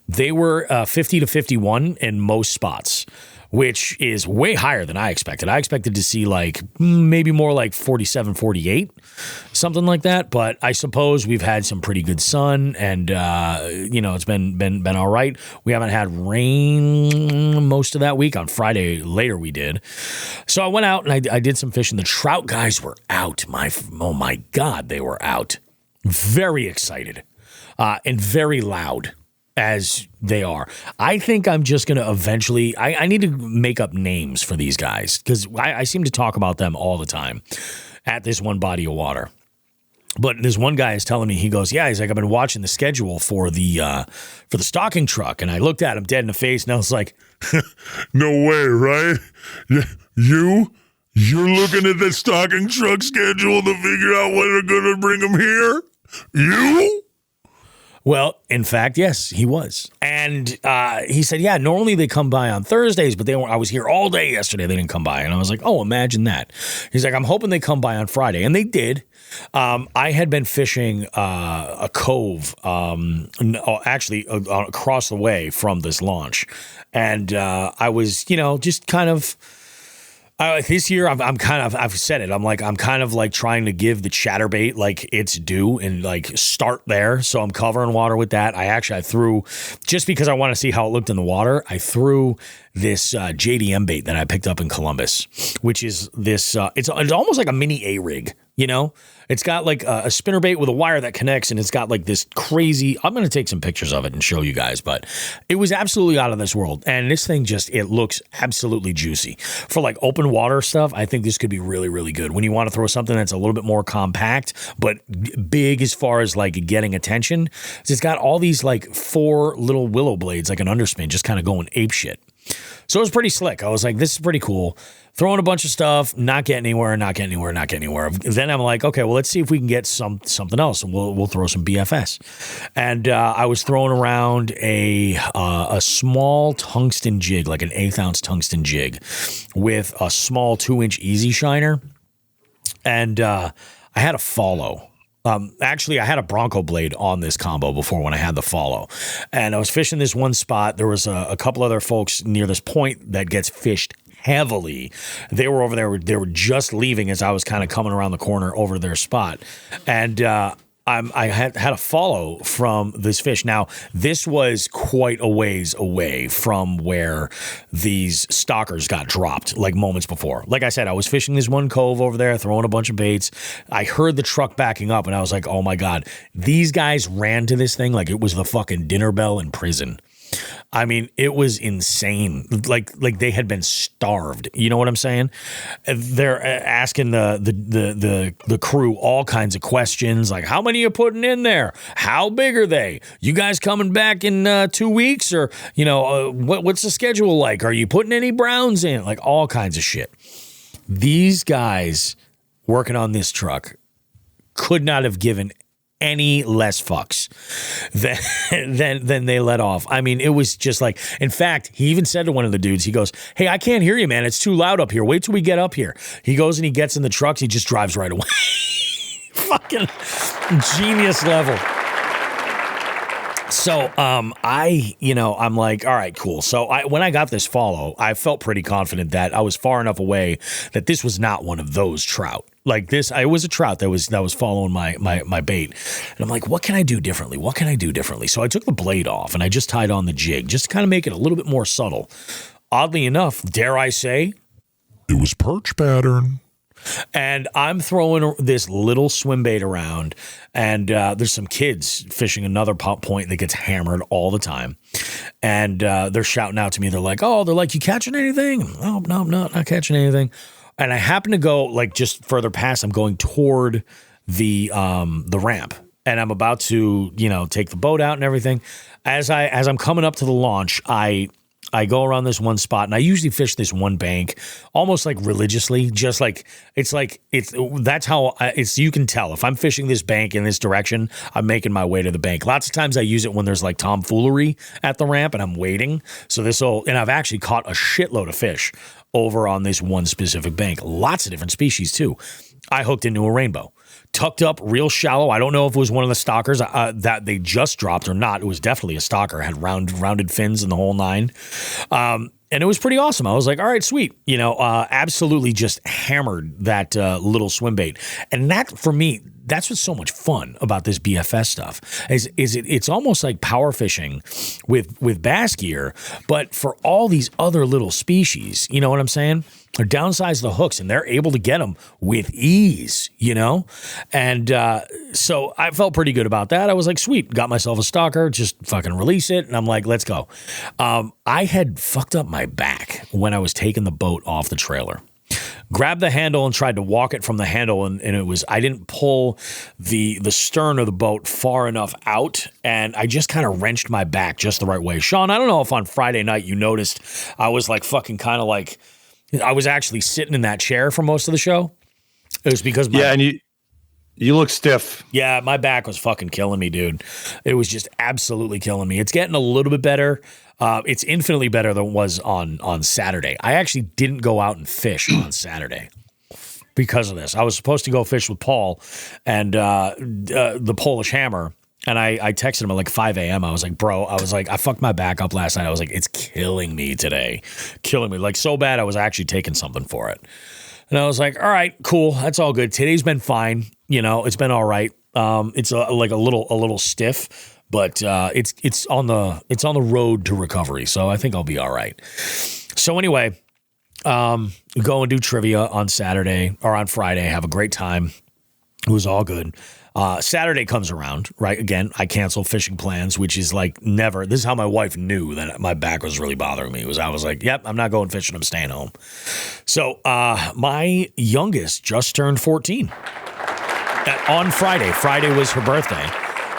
They were 50 to 51 in most spots, which is way higher than I expected. I expected to see like maybe more like 47, 48, something like that. But I suppose we've had some pretty good sun and, it's been all right. We haven't had rain most of that week. On Friday later we did. So I went out and I did some fishing. The trout guys were out. Oh my God, they were out. Very excited and very loud. as they are. I think I'm just going to eventually, I need to make up names for these guys because I seem to talk about them all the time at this one body of water. But this one guy is telling me, he goes, yeah, he's like, I've been watching the schedule for the stocking truck. And I looked at him dead in the face and I was like, no way, right? You're looking at the stocking truck schedule to figure out when they're going to bring them here? You? Well, in fact, yes, he was. And he said, yeah, normally they come by on Thursdays, but I was here all day yesterday. They didn't come by. And I was like, oh, imagine that. He's like, I'm hoping they come by on Friday. And they did. I had been fishing a cove, actually across the way from this launch. And I was, just kind of... this year, I've said it. I'm kind of like trying to give the chatterbait like its due and like start there. So I'm covering water with that. I threw, just because I want to see how it looked in the water, I threw this JDM bait that I picked up in Columbus, which is this, it's almost like a mini A-rig, It's got like a spinnerbait with a wire that connects, and it's got like this crazy, I'm going to take some pictures of it and show you guys, but it was absolutely out of this world. And this thing it looks absolutely juicy. For like open water stuff, I think this could be really, really good. When you want to throw something that's a little bit more compact, but big as far as like getting attention, it's got all these like 4 little willow blades, like an underspin, just kind of going ape shit. So it was pretty slick. I was like, this is pretty cool. Throwing a bunch of stuff, not getting anywhere. Then I'm like, okay, well, let's see if we can get something else, and we'll throw some BFS. And I was throwing around a small tungsten jig, like an 1/8 ounce tungsten jig, with a small 2-inch easy shiner, and I had a follow. Actually, I had a Bronco blade on this combo before when I had the follow. And I was fishing this one spot. There was a couple other folks near this point that gets fished heavily. They were over there. They were just leaving as I was kind of coming around the corner over to their spot. And I had a follow from this fish. Now, this was quite a ways away from where these stalkers got dropped, like moments before. Like I said, I was fishing this one cove over there, throwing a bunch of baits. I heard the truck backing up, and I was like, oh my God. These guys ran to this thing like it was the fucking dinner bell in prison. I mean, it was insane. Like they had been starved. You know what I'm saying? They're asking the crew all kinds of questions, like, how many are you putting in there? How big are they? You guys coming back in 2 weeks? Or, what's the schedule like? Are you putting any browns in? Like all kinds of shit. These guys working on this truck could not have given any less fucks than they let off. I mean, it was just like, in fact, he even said to one of the dudes, he goes, hey, I can't hear you, man. It's too loud up here. Wait till we get up here. He goes and he gets in the trucks. He just drives right away. Fucking genius level. So, I'm like, all right, cool. So when I got this follow, I felt pretty confident that I was far enough away that this was not one of those trout. Like this, it was a trout that was following my bait. And I'm like, what can I do differently? So I took the blade off and I just tied on the jig just to kind of make it a little bit more subtle. Oddly enough, dare I say, it was perch pattern. And I'm throwing this little swim bait around, and there's some kids fishing another point that gets hammered all the time. And they're shouting out to me. They're like, you catching anything? Oh, no, I'm not catching anything. And I happen to go like just further past. I'm going toward the ramp, and I'm about to take the boat out and everything. As I'm coming up to the launch, I go around this one spot, and I usually fish this one bank almost like religiously, just like that's how you can tell if I'm fishing this bank in this direction, I'm making my way to the bank. Lots of times I use it when there's like tomfoolery at the ramp and I'm waiting. And I've actually caught a shitload of fish over on this one specific bank. Lots of different species too. I hooked into a rainbow. Tucked up real shallow. I don't know if it was one of the stalkers that they just dropped or not. It was definitely a stalker. Had rounded fins and the whole nine. And it was pretty awesome. I was like, all right, sweet. Absolutely just hammered that little swim bait. And that, for me, that's what's so much fun about this BFS stuff it's almost like power fishing with bass gear, but for all these other little species, you know what I'm saying? Or downsize the hooks and they're able to get them with ease, you know? And so I felt pretty good about that. I was like, sweet, got myself a stalker, just fucking release it. And I'm like, let's go. I had fucked up my back when I was taking the boat off the trailer. Grabbed the handle and tried to walk it from the handle, and it was, I didn't pull the stern of the boat far enough out, and I just kind of wrenched my back just the right way. Sean, I don't know if on Friday night you noticed I was like fucking kind of like, I was actually sitting in that chair for most of the show. It was because and you look stiff. Yeah, my back was fucking killing me, dude. It was just absolutely killing me. It's getting a little bit better. It's infinitely better than it was on Saturday. I actually didn't go out and fish on Saturday because of this. I was supposed to go fish with Paul and the Polish Hammer, and I texted him at like 5 a.m. I was like, bro, I fucked my back up last night. I was like, it's killing me today. Killing me. Like so bad I was actually taking something for it. And I was like, all right, cool. That's all good. Today's been fine. You know, it's been all right. It's like a little stiff. But it's on the road to recovery, so I think I'll be all right. So anyway, go and do trivia on Saturday or on Friday. Have a great time. It was all good. Saturday comes around, right? Again, I cancel fishing plans, which is like never. This is how my wife knew that my back was really bothering me. I was like, yep, I'm not going fishing. I'm staying home. So my youngest just turned 14 on Friday. Friday was her birthday.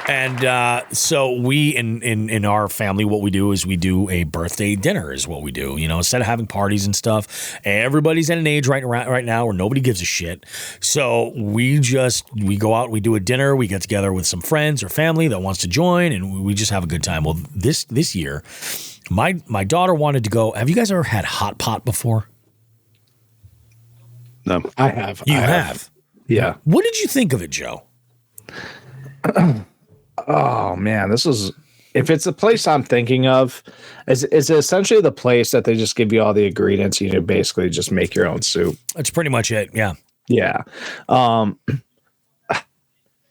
And so we in our family, what we do is we do a birthday dinner is what we do. You know, instead of having parties and stuff, everybody's at an age right now where nobody gives a shit. So we go out, we do a dinner, we get together with some friends or family that wants to join, and we just have a good time. Well, this year, my daughter wanted to go. Have you guys ever had hot pot before? No, I have. You have? Yeah. What did you think of it, Joe? Oh man, if it's the place I'm thinking of, is essentially the place that they just give you all the ingredients. You basically just make your own soup. That's pretty much it. Yeah. Yeah.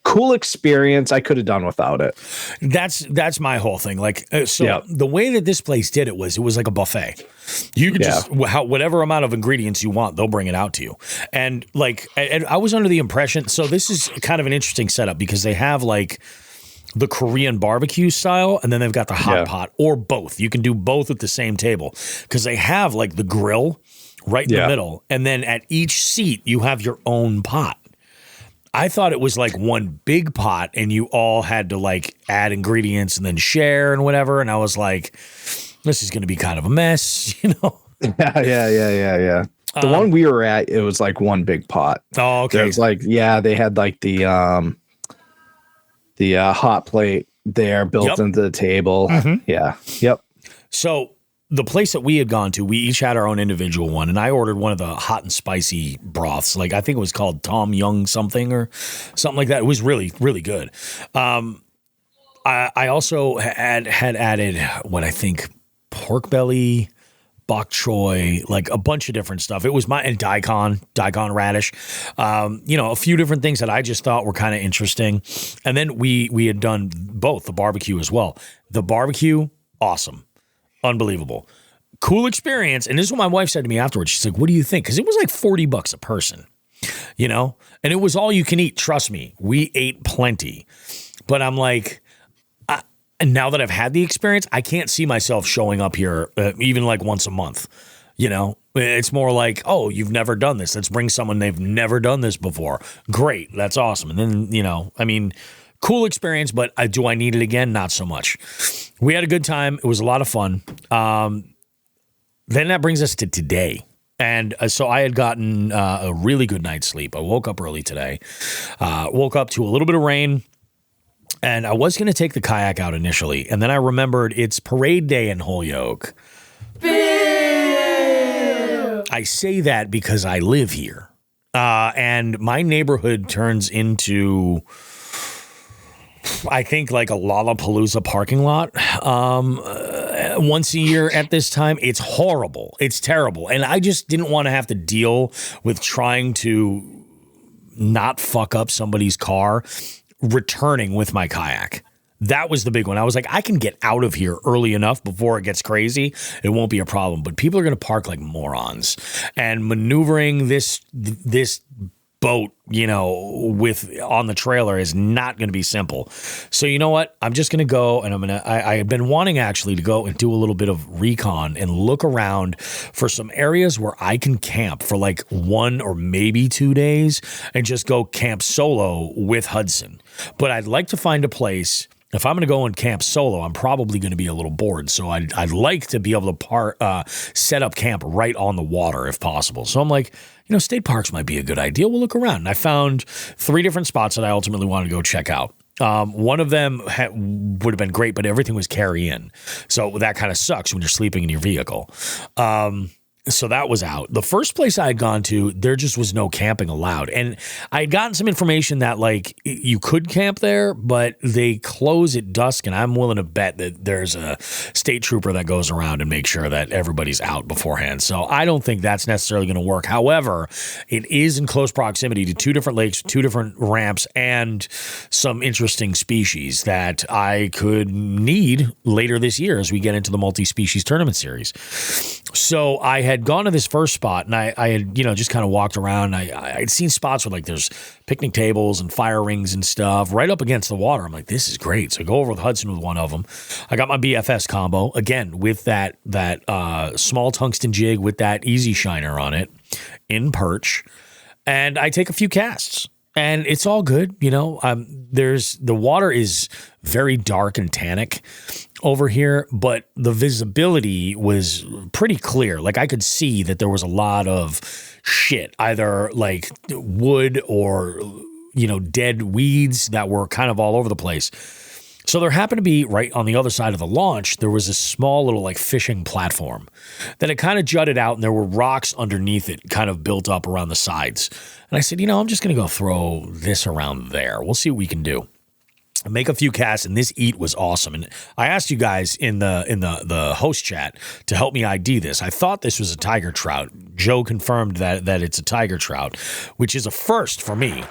Cool experience. I could have done without it. That's my whole thing. Like, The way that this place did it was like a buffet. You could just whatever amount of ingredients you want, they'll bring it out to you. And like, I was under the impression. So this is kind of an interesting setup because they have like the Korean barbecue style, and then they've got the hot pot or both. You can do both at the same table because they have like the grill right in the middle. And then at each seat, you have your own pot. I thought it was like one big pot and you all had to like add ingredients and then share and whatever. And I was like, this is going to be kind of a mess, you know? Yeah. The one we were at, it was like one big pot. Oh, okay. There's like, they had like the hot plate there built into the table. Mm-hmm. Yeah. Yep. So the place that we had gone to, we each had our own individual one, and I ordered one of the hot and spicy broths. Like I think it was called Tom Young something or something like that. It was really, really good. I also had added what I think pork belly, bok choy, like a bunch of different stuff. It was and daikon radish, a few different things that I just thought were kind of interesting. And then we had done both the barbecue as well. The barbecue, awesome. Unbelievable. Cool experience. And this is what my wife said to me afterwards. She's like, what do you think? Because it was like $40 a person, you know, and it was all you can eat. Trust me, we ate plenty. But I'm like, and now that I've had the experience, I can't see myself showing up here even like once a month. You know, it's more like, oh, you've never done this. Let's bring someone they've never done this before. Great. That's awesome. And then, you know, I mean, cool experience, but do I need it again? Not so much. We had a good time. It was a lot of fun. Then that brings us to today. And so I had gotten a really good night's sleep. I woke up early today. Woke up to a little bit of rain. And I was going to take the kayak out initially. And then I remembered it's parade day in Holyoke. I say that because I live here. And my neighborhood turns into, I think, like a Lollapalooza parking lot once a year at this time. It's horrible. It's terrible. And I just didn't want to have to deal with trying to not fuck up somebody's car returning with my kayak. That was the big one. I was like, I can get out of here early enough before it gets crazy. It won't be a problem. But people are going to park like morons. And maneuvering this boat, with on the trailer is not going to be simple. So you know what? I'm just going to go and I have been wanting actually to go and do a little bit of recon and look around for some areas where I can camp for like 1 or maybe 2 days and just go camp solo with Hudson. But I'd like to find a place. If I'm going to go and camp solo, I'm probably going to be a little bored. So I'd like to be able to set up camp right on the water if possible. So I'm like, state parks might be a good idea. We'll look around. And I found 3 different spots that I ultimately wanted to go check out. One of them would have been great, but everything was carry in. So that kind of sucks when you're sleeping in your vehicle. So that was out. The first place I had gone to, there just was no camping allowed. And I had gotten some information that like you could camp there, but they close at dusk. And I'm willing to bet that there's a state trooper that goes around and makes sure that everybody's out beforehand. So I don't think that's necessarily going to work. However, it is in close proximity to 2 different lakes, 2 different ramps, and some interesting species that I could need later this year as we get into the multi-species tournament series. So I had gone to this first spot and I had, just kind of walked around. I'd seen spots where like there's picnic tables and fire rings and stuff right up against the water. I'm like, this is great. So I go over with Hudson with one of them. I got my BFS combo again with that small tungsten jig with that easy shiner on it in Perch. And I take a few casts. And it's all good, the water is very dark and tannic over here, but the visibility was pretty clear. Like I could see that there was a lot of shit, either like wood or, dead weeds that were kind of all over the place. So there happened to be right on the other side of the launch, there was a small little like fishing platform that it kind of jutted out and there were rocks underneath it kind of built up around the sides. And I said, I'm just going to go throw this around there. We'll see what we can do. I make a few casts and this eat was awesome. And I asked you guys in the host chat to help me ID this. I thought this was a tiger trout. Joe confirmed that it's a tiger trout, which is a first for me.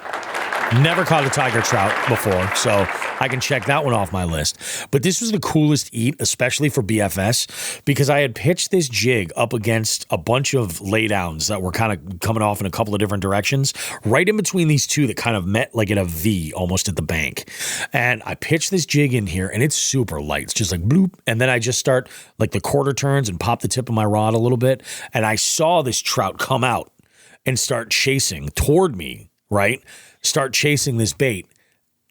Never caught a tiger trout before, so I can check that one off my list. But this was the coolest eat, especially for BFS, because I had pitched this jig up against a bunch of laydowns that were kind of coming off in a couple of different directions, right in between these 2 that kind of met like in a V almost at the bank. And I pitched this jig in here, and it's super light. It's just like bloop. And then I just start like the quarter turns and pop the tip of my rod a little bit. And I saw this trout come out and start chasing toward me, right? Start chasing this bait,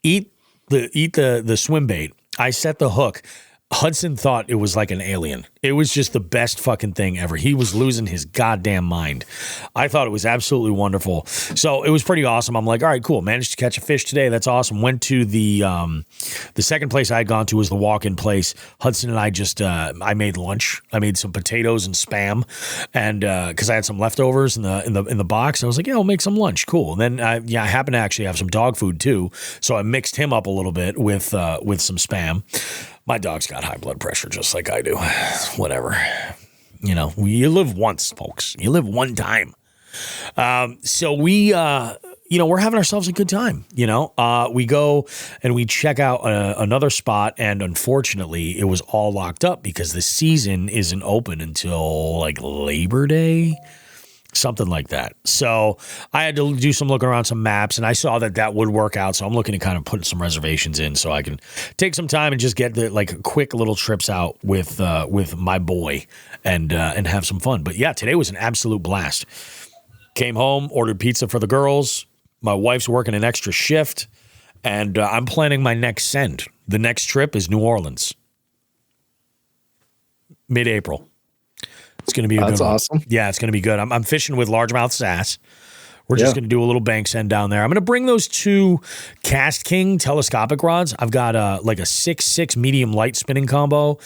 eat the swim bait. I set the hook. Hudson thought it was like an alien. It was just the best fucking thing ever. He was losing his goddamn mind. I thought it was absolutely wonderful. So it was pretty awesome. I'm like, all right, cool. Managed to catch a fish today. That's awesome. Went to the second place I had gone to was the walk-in place. Hudson and I just I made lunch. I made some potatoes and Spam, and because I had some leftovers in the box, I was like, yeah, I'll make some lunch. Cool. And then I happened to actually have some dog food too, so I mixed him up a little bit with some Spam. My dog's got high blood pressure just like I do. Whatever. You live once, folks. You live one time. So we, we're having ourselves a good time. We go and we check out another spot. And unfortunately, it was all locked up because the season isn't open until like Labor Day. Something like that. So I had to do some looking around some maps, and I saw that would work out. So I'm looking to kind of put some reservations in so I can take some time and just get the like quick little trips out with my boy and have some fun. But yeah, today was an absolute blast. Came home, ordered pizza for the girls. My wife's working an extra shift, and I'm planning my next send. The next trip is New Orleans, mid-April. It's going to be a good one. That's awesome. Yeah, it's going to be good. I'm fishing with largemouth sass. We're just going to do a little bank send down there. I'm going to bring those 2 Cast King telescopic rods. I've got like a 6.6 medium light spinning combo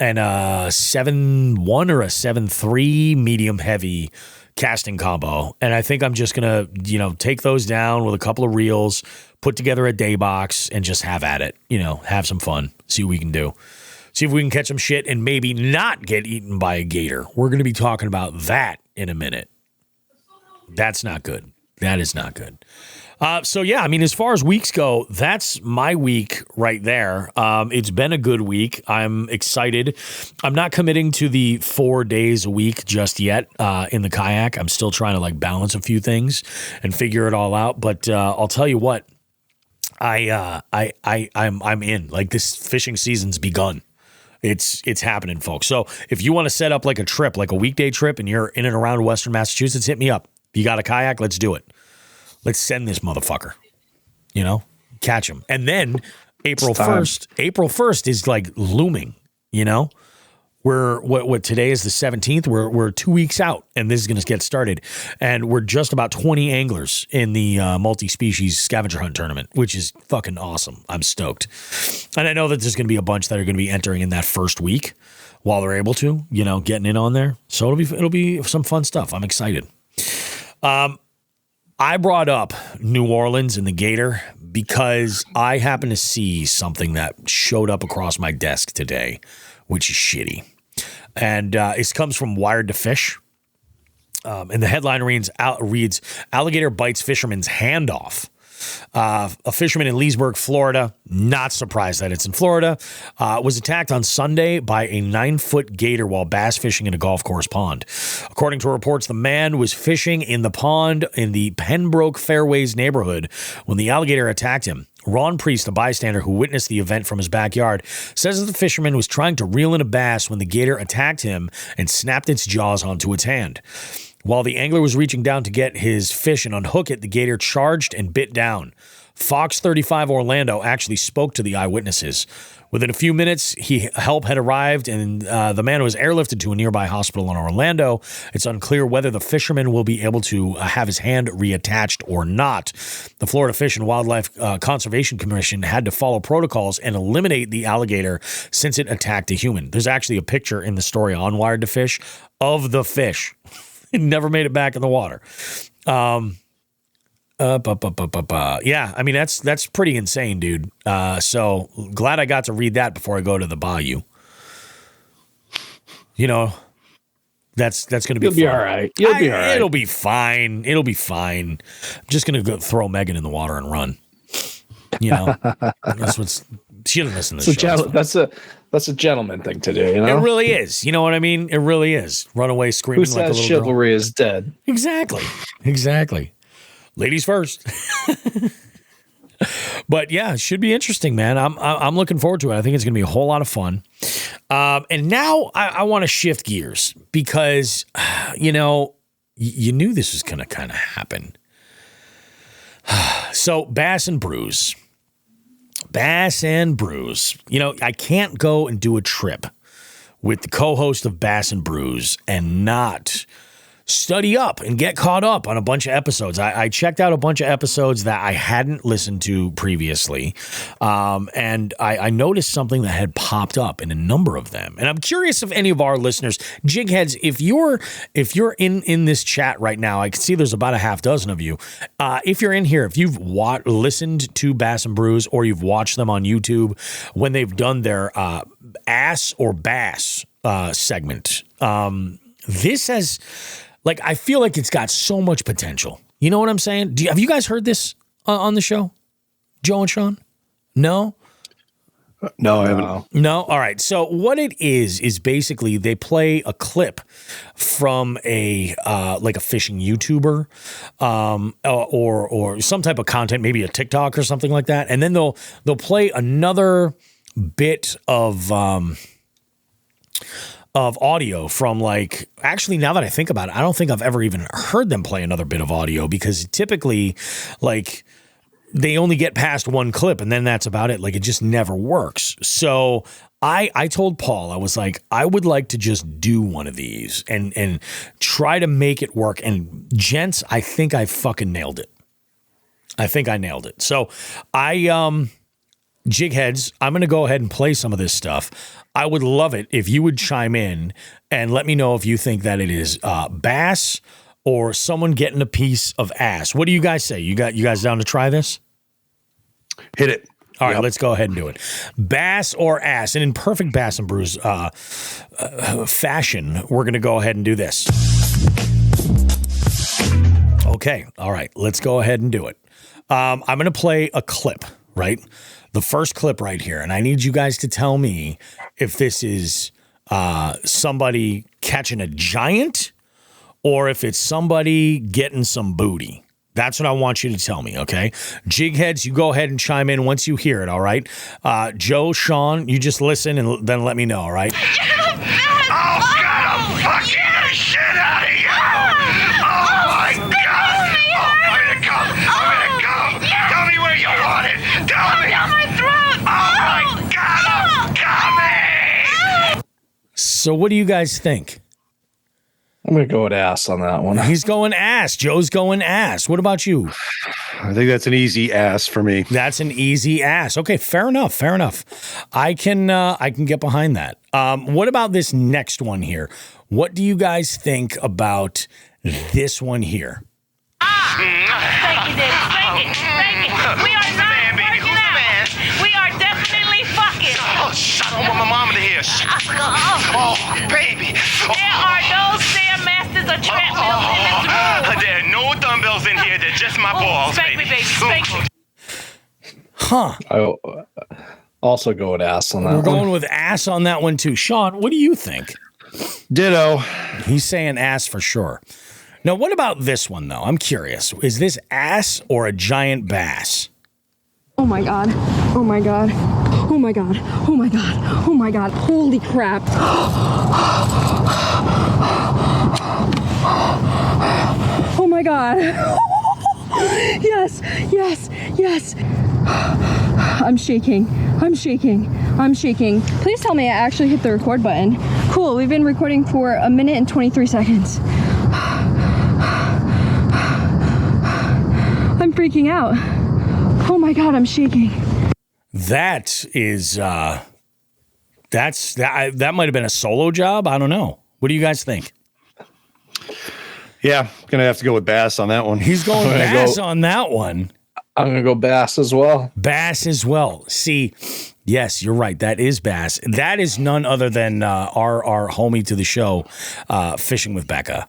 and a 7.1 or a 7.3 medium heavy casting combo. And I think I'm just going to, take those down with a couple of reels, put together a day box, and just have at it. Have some fun, see what we can do. See if we can catch some shit and maybe not get eaten by a gator. We're going to be talking about that in a minute. That's not good. That is not good. So yeah, I mean, as far as weeks go, that's my week right there. It's been a good week. I'm excited. I'm not committing to the 4 days a week just yet in the kayak. I'm still trying to like balance a few things and figure it all out. But I'll tell you what, I'm in. Like, this fishing season's begun. It's happening, folks. So if you want to set up like a trip, like a weekday trip, and you're in and around Western Massachusetts, hit me up. If you got a kayak, let's do it. Let's send this motherfucker, catch him. And then April 1st is like looming, We're what today is the 17th. We're 2 weeks out, and this is going to get started. And we're just about 20 anglers in the multi-species scavenger hunt tournament, which is fucking awesome. I'm stoked. And I know that there's going to be a bunch that are going to be entering in that first week while they're able to, getting in on there. So it'll be some fun stuff. I'm excited. I brought up New Orleans and the Gator because I happened to see something that showed up across my desk today, which is shitty. And it comes from Wired to Fish. And the headline reads, Alligator Bites Fisherman's Hand Off. A fisherman in Leesburg, Florida, not surprised that it's in Florida, was attacked on Sunday by a 9-foot gator while bass fishing in a golf course pond. According to reports, the man was fishing in the pond in the Pembroke Fairways neighborhood when the alligator attacked him. Ron Priest, a bystander who witnessed the event from his backyard, says that the fisherman was trying to reel in a bass when the gator attacked him and snapped its jaws onto its hand. While the angler was reaching down to get his fish and unhook it, the gator charged and bit down. Fox 35 Orlando actually spoke to the eyewitnesses. Within a few minutes, help had arrived, and the man was airlifted to a nearby hospital in Orlando. It's unclear whether the fisherman will be able to have his hand reattached or not. The Florida Fish and Wildlife Conservation Commission had to follow protocols and eliminate the alligator since it attacked a human. There's actually a picture in the story on Wired to Fish of the fish. It never made it back in the water. Yeah, I mean, that's pretty insane, dude. So glad I got to read that before I go to the bayou. That's going to be fun. You'll be all right. You'll be all right. It'll be fine. It'll be fine. I'm just going to go throw Megan in the water and run. That's what's... She doesn't listen to the show. That's a gentleman thing to do, It really is. You know what I mean? It really is. Run away screaming like a little girl. Who says chivalry is dead? Exactly. Ladies first. But yeah, it should be interesting, man. I'm looking forward to it. I think it's going to be a whole lot of fun. And now I want to shift gears because, you knew this was going to kind of happen. So Bass and Brews. I can't go and do a trip with the co-host of Bass and Brews and not study up and get caught up on a bunch of episodes. I checked out a bunch of episodes that I hadn't listened to previously, and I noticed something that had popped up in a number of them. And I'm curious if any of our listeners, Jigheads, if you're in this chat right now, I can see there's about a half dozen of you. If you're in here, if you've listened to Bass and Brews or you've watched them on YouTube when they've done their ass or bass segment, this has... I feel like it's got so much potential. You know what I'm saying? Have you guys heard this on the show? Joe and Sean? No? No, I haven't. No? All right. So what it is basically they play a clip from a fishing YouTuber or some type of content, maybe a TikTok or something like that. And then they'll play another bit of audio from actually, now that I think about it, I don't think I've ever even heard them play another bit of audio because typically they only get past one clip and then that's about it. It just never works. So I told Paul, I was like, I would like to just do one of these and try to make it work. And gents, I think I fucking nailed it. I think I nailed it. So Jigheads, I'm going to go ahead and play some of this stuff. I would love it if you would chime in and let me know if you think that it is bass or someone getting a piece of ass. What do you guys say? You guys down to try this? Hit it. All right, let's go ahead and do it. Bass or ass. And in perfect Bass and Brews fashion, we're going to go ahead and do this. Okay. All right. Let's go ahead and do it. I'm going to play a clip, right? The first clip right here. And I need you guys to tell me if this is somebody catching a giant or if it's somebody getting some booty. That's what I want you to tell me, okay? Jig heads, you go ahead and chime in once you hear it, all right? Joe, Shawn, you just listen and then let me know, all right? Oh, God, I'm fucking the shit out of you! Oh, my God! Oh, I'm gonna come! Tell me where you want it! Tell me! Down my throat! Oh, my God, I'm coming! So what do you guys think? I'm going to go with ass on that one. He's going ass. Joe's going ass. What about you? I think that's an easy ass for me. That's an easy ass. Okay, fair enough. Fair enough. I can get behind that. What about this next one here? What do you guys think about this one here? Thank you, Dave. Thank it. We are not working out. We are definitely fucking. Oh, shut up. I want my mama to hear. Oh, baby. There are no stairmasters or treadmills in this room. There are no dumbbells in here. They're just my balls, Spank me, baby. Spank me. Huh. I also go with ass on that We're one. going with ass on that one too. Shawn, what do you think? Ditto. He's saying ass for sure. Now, what about this one, though? I'm curious. Is this ass or a giant bass? Oh my God. Oh my God. Oh my God. Oh my God. Oh my God. Holy crap. Oh my God. Yes. Yes. Yes. I'm shaking. I'm shaking. I'm shaking. Please tell me I actually hit the record button. Cool. We've been recording for 1 minute and 23 seconds. I'm freaking out. Oh my God, I'm shaking. That is, that might have been a solo job. I don't know. What do you guys think? Yeah, gonna have to go with bass on that one. He's going bass on that one. I'm going to go bass as well. Bass as well. See, yes, you're right. That is bass. That is none other than our homie to the show, Fishing with Becca.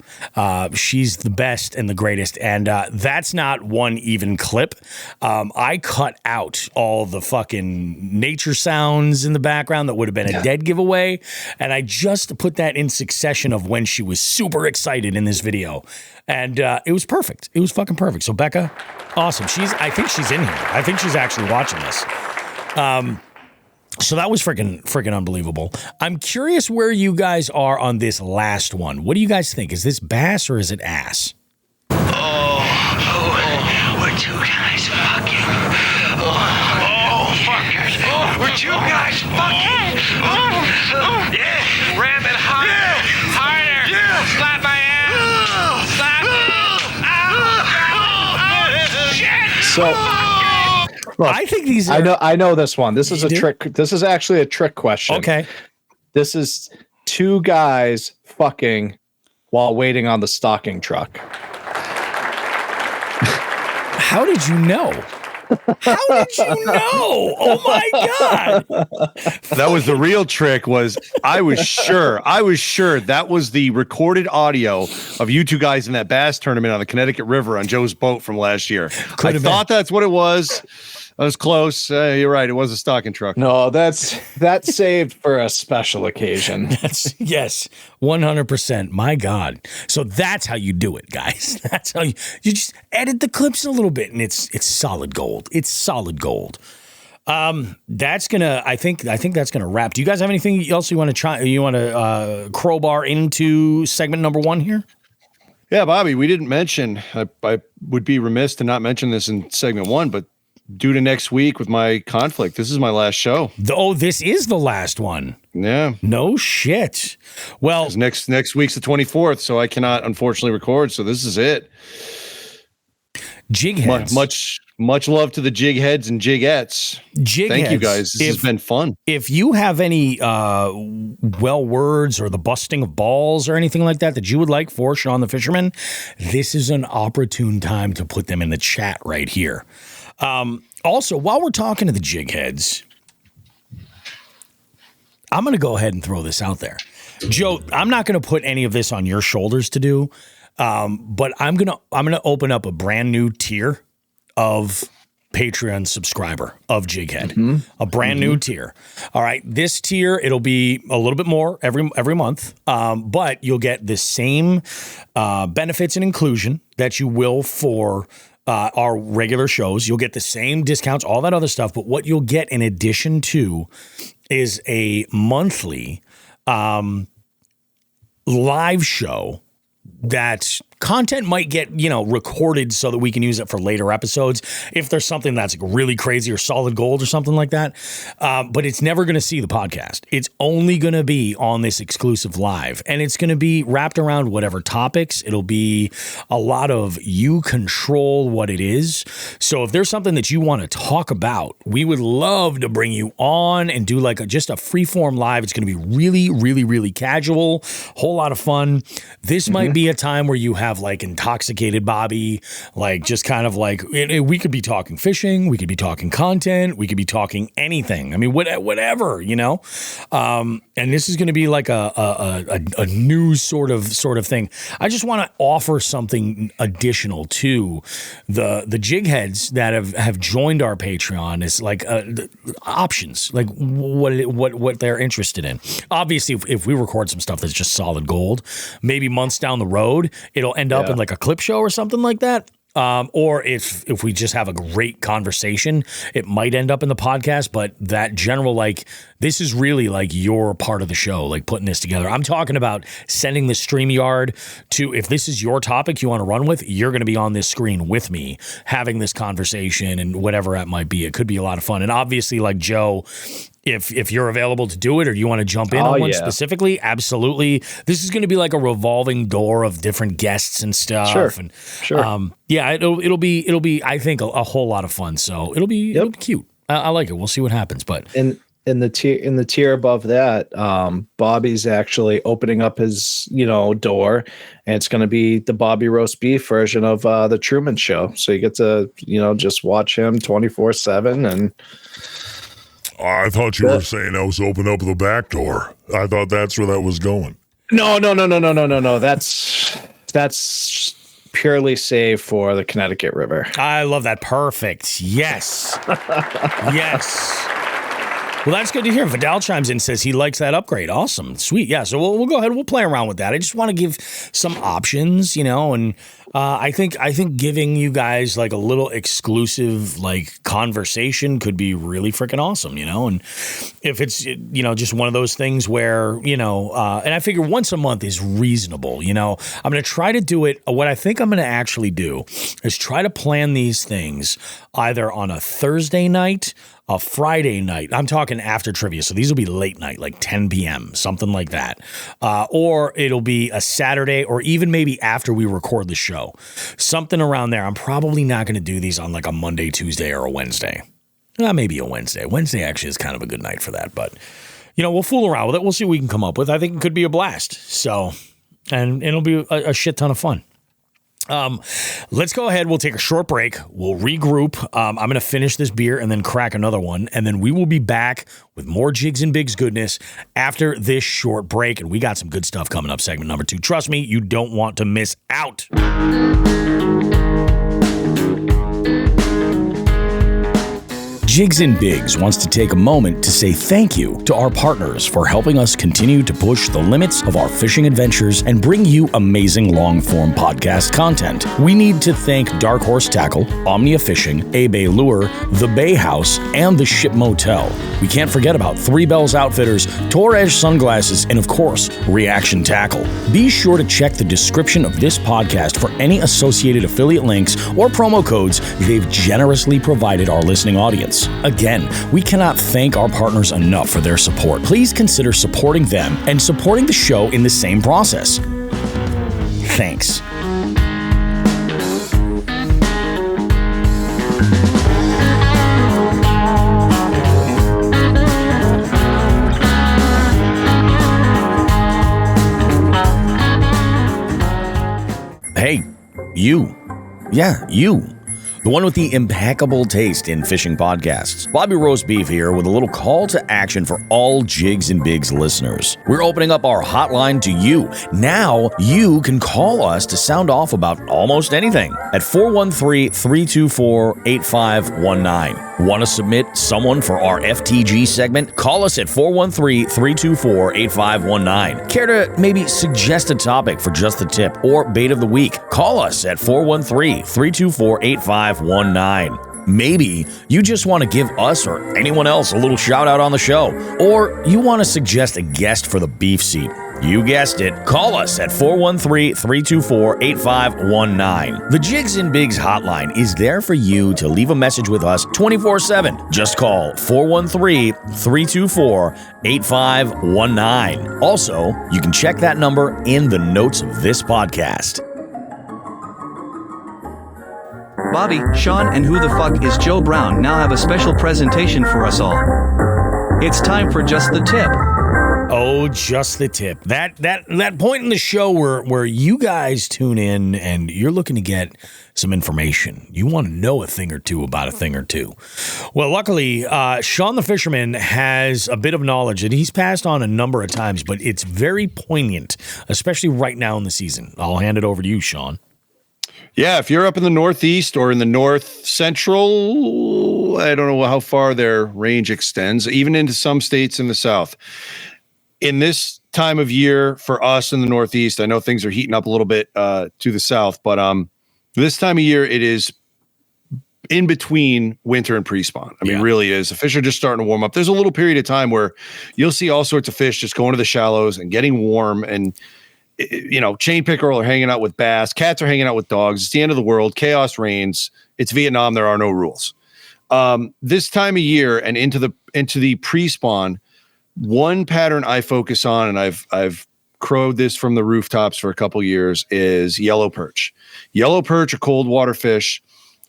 She's the best and the greatest. And that's not one even clip. I cut out all the fucking nature sounds in the background that would have been a dead giveaway. And I just put that in succession of when she was super excited in this video. And it was perfect. It was fucking perfect. So Becca, awesome. I think she's in here. I think she's actually watching this. So that was freaking unbelievable. I'm curious where you guys are on this last one. What do you guys think? Is this bass or is it ass? We're two guys fucking. Fuckers. We're two guys fucking. Yeah. Ram it hard. Yeah. Harder. Yeah. Slap my ass. Slap it. Shit. So, look, I think these are... I know this one. This is a trick. This is actually a trick question. Okay. This is two guys fucking while waiting on the stocking truck. How did you know? How did you know? Oh my God. That was the real trick. I was sure that was the recorded audio of you two guys in that bass tournament on the Connecticut River on Joe's boat from last year. I thought that's what it was. I was close. You're right. It was a stocking truck. No, that's saved for a special occasion. Yes, 100%. My God. So that's how you do it, guys. That's how you just edit the clips a little bit, and it's solid gold. It's solid gold. That's gonna. I think that's gonna wrap. Do you guys have anything else you want to try? You want to crowbar into segment number 1 here? Yeah, Bobby. We didn't mention. I would be remiss to not mention this in segment 1, but due to next week with my conflict, this is my last show. Oh, this is the last one. Yeah. No shit. Well, next week's the 24th, so I cannot unfortunately record. So this is it. Jig heads. Much love to the jig heads and jigettes. Thank you guys. This has been fun. If you have any words or the busting of balls or anything like that you would like for Shawn the Fisherman, this is an opportune time to put them in the chat right here. Also, while we're talking to the jig heads, I'm going to go ahead and throw this out there. Joe, I'm not going to put any of this on your shoulders to do, but I'm going to open up a brand new tier of Patreon subscriber of Jighead, a brand new tier. All right, this tier, it'll be a little bit more every month, but you'll get the same benefits and inclusion that you will for our regular shows. You'll get the same discounts, all that other stuff, but what you'll get in addition to is a monthly live show that content might get, recorded so that we can use it for later episodes if there's something that's really crazy or solid gold or something like that. But it's never going to see the podcast. It's only going to be on this exclusive live, and it's going to be wrapped around whatever topics. It'll be a lot of you control what it is. So if there's something that you want to talk about, we would love to bring you on and do just a free-form live. It's going to be really, really, really casual, whole lot of fun. This might be a time where you have intoxicated Bobby, just kind of we could be talking fishing, we could be talking content, we could be talking anything. I mean, whatever, and this is going to be like a new sort of thing. I just want to offer something additional to the jig heads that have joined our Patreon is options, what they're interested in. Obviously, if we record some stuff that's just solid gold, maybe months down the road, it'll end up in a clip show or something like that. Or if we just have a great conversation, it might end up in the podcast. But that general, this is really your part of the show, putting this together. I'm talking about sending the StreamYard to, if this is your topic you want to run with, you're going to be on this screen with me having this conversation and whatever that might be. It could be a lot of fun. And obviously, Joe, if you're available to do it or you want to jump in on one specifically, absolutely. This is going to be a revolving door of different guests and stuff. Sure. It'll be I think a whole lot of fun. So it'll be cute. I like it. We'll see what happens. But in the tier above that, Bobby's actually opening up his door, and it's going to be the Bobby roast beef version of the Truman Show. So you get to just watch him 24/7 and. I thought you were saying I was opening up the back door. I thought that's where that was going. No. That's purely saved for the Connecticut River. I love that. Perfect. Yes. Yes. Well, that's good to hear. Vidal chimes in, says he likes that upgrade. Awesome. Sweet. Yeah. So we'll go ahead. We'll play around with that. I just want to give some options, and I think giving you guys a little exclusive conversation could be really freaking awesome, and if it's, just one of those things where, and I figure once a month is reasonable, I'm going to try to do it. What I think I'm going to actually do is try to plan these things either on a Thursday night, a Friday night. I'm talking after trivia. So these will be late night, 10 p.m., something like that. Or it'll be a Saturday or even maybe after we record the show. Something around there. I'm probably not going to do these on a Monday, Tuesday, or a Wednesday. Maybe a Wednesday. Wednesday actually is kind of a good night for that. But, we'll fool around with it. We'll see what we can come up with. I think it could be a blast. So, and it'll be a shit ton of fun. Let's go ahead. We'll take a short break. We'll regroup. I'm going to finish this beer and then crack another one. And then we will be back with more Jigs and Bigs goodness after this short break. And we got some good stuff coming up. Segment number 2. Trust me, you don't want to miss out. Jigs and Bigs wants to take a moment to say thank you to our partners for helping us continue to push the limits of our fishing adventures and bring you amazing long-form podcast content. We need to thank Dark Horse Tackle, Omnia Fishing, A-Bay Lure, The Bay House, and The Ship Motel. We can't forget about Three Bells Outfitters, Torres Sunglasses, and of course, Reaction Tackle. Be sure to check the description of this podcast for any associated affiliate links or promo codes they've generously provided our listening audience. Again, we cannot thank our partners enough for their support. Please consider supporting them and supporting the show in the same process. Thanks. Hey, you. Yeah, you. the one with the impeccable taste in fishing podcasts. Bobby Roast Beef here with a little call to action for all Jigs and Bigs listeners. We're opening up our hotline to you. Now you can call us to sound off about almost anything at 413-324-8519. Want to submit someone for our FTG segment? Call us at 413-324-8519. Care to maybe suggest a topic for Just the Tip or Bait of the Week? Call us at 413-324-8519. Maybe you just want to give us or anyone else a little shout out on the show, or you want to suggest a guest for the beef seat. You guessed it. Call us at 413-324-8519. The Jigs and Bigs hotline is there for you to leave a message with us 24/7. Just call 413-324-8519. Also, you can check that number in the notes of this podcast. Bobby, Shawn, and Who the Fuck is Joe Brown now have a special presentation for us all. It's time for Just the Tip. Oh, Just the Tip. That point in the show where you guys tune in and you're looking to get some information. You want to know a thing or two about a thing or two. Well, luckily, Shawn the Fisherman has a bit of knowledge that he's passed on a number of times, but it's very poignant, especially right now in the season. I'll hand it over to you, Shawn. Yeah, if you're up in the Northeast or in the North Central, I don't know how far their range extends, even into some states in the South. In this time of year for us in the Northeast, I know things are heating up a little bit to the South, but this time of year, it is in between winter and pre-spawn. I mean, really is. The fish are just starting to warm up. There's a little period of time where you'll see all sorts of fish just going to the shallows and getting warm, and chain pickerel are hanging out with bass. Cats are hanging out with dogs. It's the end of the world. Chaos reigns. It's Vietnam. There are no rules. This time of year and into the pre-spawn, one pattern I focus on, and I've crowed this from the rooftops for a couple years, is yellow perch. Yellow perch are cold water fish.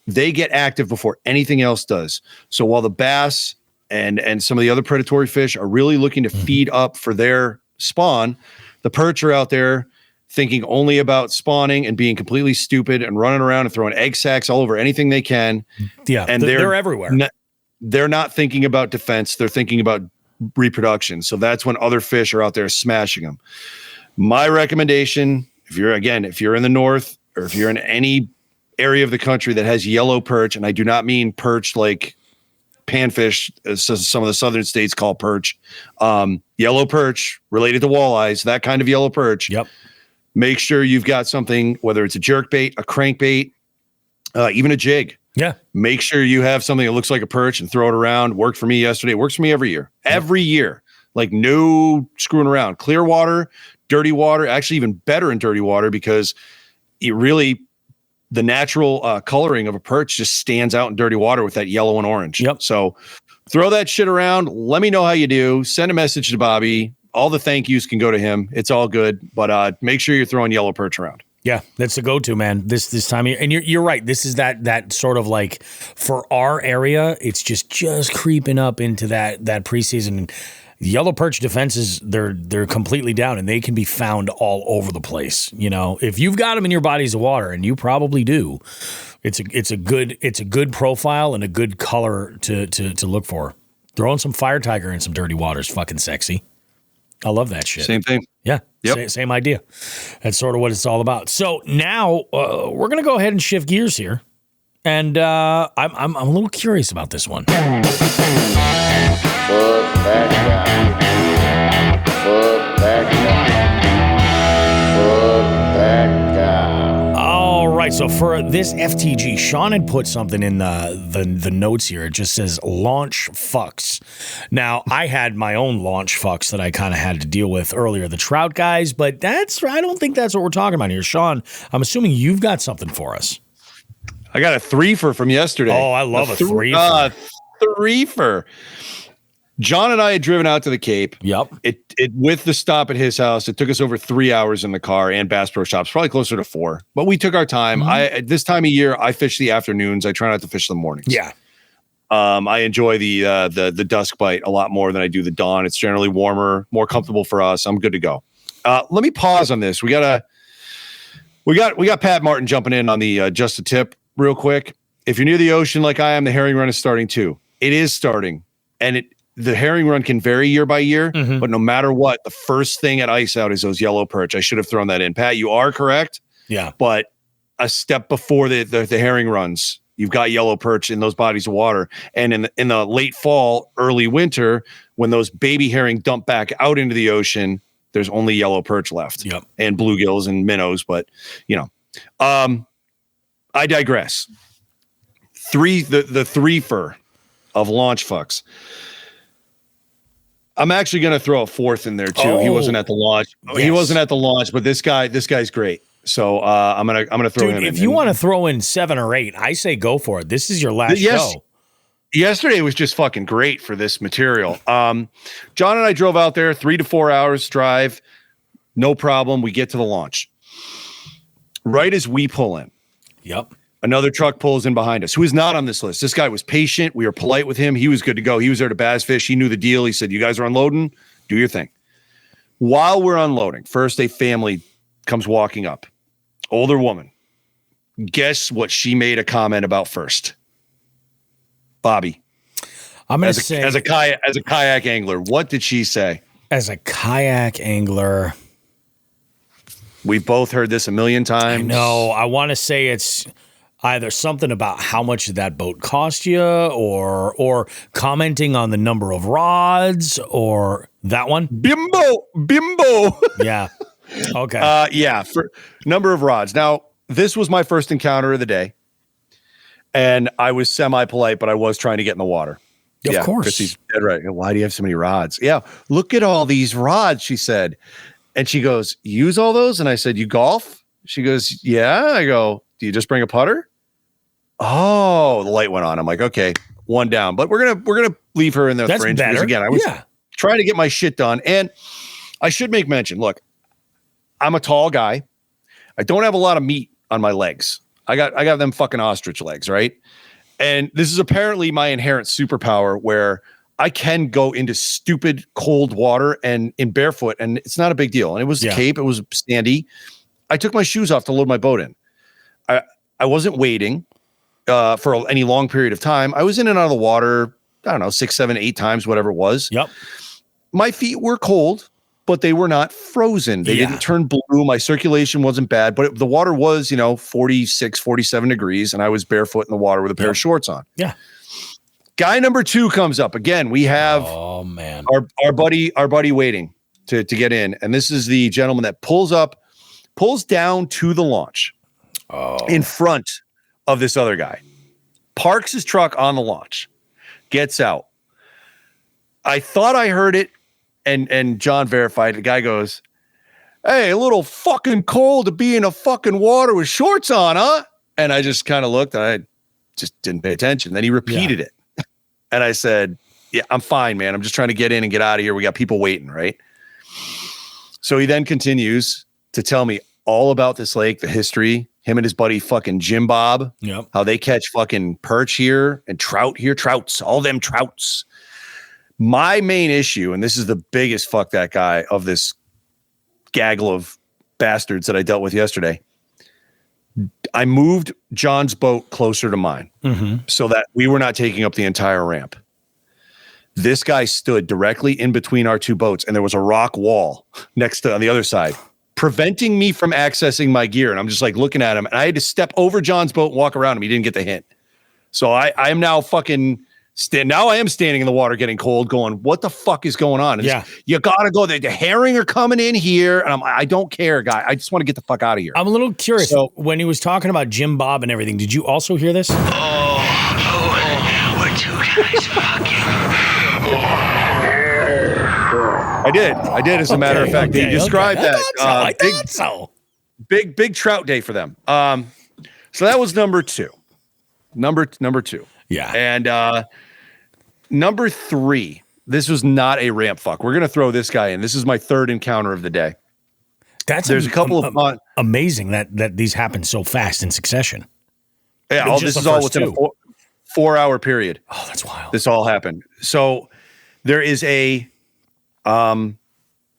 They get active before anything else does. So while the bass and some of the other predatory fish are really looking to feed up for their spawn, the perch are out there thinking only about spawning and being completely stupid and running around and throwing egg sacs all over anything they can. Yeah, and they're everywhere. They're not thinking about defense. They're thinking about reproduction. So that's when other fish are out there smashing them. My recommendation, if you're in the North or if you're in any area of the country that has yellow perch, and I do not mean perch like panfish, as some of the southern states call perch, yellow perch related to walleyes, that kind of yellow perch. Yep. Make sure you've got something, whether it's a jerk bait, a crankbait, even a jig. Yeah. Make sure you have something that looks like a perch and throw it around. Worked for me yesterday. Works for me every year. Every year. Like no screwing around. Clear water, dirty water, actually even better in dirty water, because it really, the natural coloring of a perch just stands out in dirty water with that yellow and orange. Yep. So throw that shit around. Let me know how you do. Send a message to Bobby. All the thank yous can go to him. It's all good. But make sure you're throwing yellow perch around. Yeah, that's the go-to, man. This time of year. And you're right. This is that sort of like, for our area, it's just creeping up into that preseason. Yellow perch defenses, they're completely down, and they can be found all over the place. If you've got them in your bodies of water, and you probably do, it's a good profile and a good color to look for. Throwing some fire tiger in some dirty water is fucking sexy. I love that shit. Same thing. Yeah. Yep. Same idea. That's sort of what it's all about. So now we're gonna go ahead and shift gears here, and I'm a little curious about this one. Fuck that guy. Fuck that guy. Fuck that guy. All right, so for this FTG, Shawn had put something in the notes here. It just says launch fucks. Now, I had my own launch fucks that I kind of had to deal with earlier, the trout guys, but I don't think that's what we're talking about here. Shawn, I'm assuming you've got something for us. I got a threefer from yesterday. Oh, I love a threefer. Threefer. John and I had driven out to the Cape. Yep. It with the stop at his house, it took us over 3 hours in the car, and Bass Pro Shops, probably closer to 4. But we took our time. Mm-hmm. This time of year, I fish the afternoons. I try not to fish the mornings. Yeah. I enjoy the dusk bite a lot more than I do the dawn. It's generally warmer, more comfortable for us. I'm good to go. Let me pause on this. We got Pat Martin jumping in on the Just a Tip real quick. if you're near the ocean like I am, the herring run is starting too. It is starting, and the herring run can vary year by year, but no matter what, the first thing at ice out is those yellow perch. I should have thrown that in. Pat, you are correct. Yeah. But a step before the herring runs, you've got yellow perch in those bodies of water. And in the late fall, early winter, when those baby herring dump back out into the ocean, there's only yellow perch left. Yep. And bluegills and minnows. But, I digress. The threefer of launch fucks. I'm actually going to throw a fourth in there too. He wasn't at the launch. He wasn't at the launch, but this guy's great. So I'm gonna throw him in. If you want to throw in 7 or 8, I say go for it. This is your last show. Yesterday was just fucking great for this material. John and I drove out there, 3 to 4 hours drive, no problem. We get to the launch. Right as we pull in. Yep. Another truck pulls in behind us, who is not on this list. This guy was patient. We were polite with him. He was good to go. He was there to bass fish. He knew the deal. He said, you guys are unloading? Do your thing. While we're unloading, first a family comes walking up. Older woman. Guess what she made a comment about first? Bobby. I'm going to say. As a kayak angler, what did she say? As a kayak angler. We've both heard this a million times. No, I want to say it's either something about how much did that boat cost you, or commenting on the number of rods, or that one. Bimbo. Yeah. Okay. For number of rods. Now, this was my first encounter of the day, and I was semi-polite, but I was trying to get in the water. Of course. Chrissy's dead right. Why do you have so many rods? Yeah. Look at all these rods, she said. And she goes, use all those? And I said, you golf? She goes, yeah. I go, do you just bring a putter? Oh, the light went on. I'm like, okay, one down. But we're gonna leave her in the fringe. Better. Because again, I was trying to get my shit done. And I should make mention, look, I'm a tall guy. I don't have a lot of meat on my legs. I got them fucking ostrich legs, right? And this is apparently my inherent superpower where I can go into stupid cold water and in barefoot, and it's not a big deal. And it was the Cape, it was sandy. I took my shoes off to load my boat in. I wasn't waiting for any long period of time. I was in and out of the water, I don't know, 6, 7, 8 times, whatever it was. Yep. My feet were cold, but they were not frozen. They didn't turn blue. My circulation wasn't bad, but the water was, 46, 47 degrees, and I was barefoot in the water with a pair of shorts on. Yeah. Guy number 2 comes up. Again, we have our buddy waiting to get in. And this is the gentleman that pulls down to the launch in front of this other guy, parks his truck on the launch, gets out. I thought I heard it, and John verified. The guy goes, hey, a little fucking cold to be in a fucking water with shorts on, huh? And I just kind of looked, and I just didn't pay attention. Then he repeated it. And I said, yeah, I'm fine, man. I'm just trying to get in and get out of here. We got people waiting, right? So he then continues to tell me all about this lake, the history, him and his buddy fucking Jim Bob, how they catch fucking perch here and trout here, all them trouts. My main issue, and this is the biggest fuck that guy of this gaggle of bastards that I dealt with yesterday, I moved John's boat closer to mine so that we were not taking up the entire ramp. This guy stood directly in between our 2 boats, and there was a rock wall next to on the other side, preventing me from accessing my gear. And I'm just like looking at him, and I had to step over John's boat and walk around him. He didn't get the hint. So I am now fucking now I am standing in the water getting cold going, what the fuck is going on? And you gotta go. The herring are coming in here, and I don't care, guy. I just want to get the fuck out of here. I'm a little curious. So, when he was talking about Jim Bob and everything, did you also hear this? We're 2 guys fucking. I did. As a matter of fact, they described that. I thought so. Big trout day for them. So that was number 2. Number 2. Yeah. And number 3, this was not a ramp fuck. We're going to throw this guy in. This is my 3rd encounter of the day. There's a couple of amazing that these happen so fast in succession. Yeah, this is all within a 4-hour period. Oh, that's wild. This all happened. So there is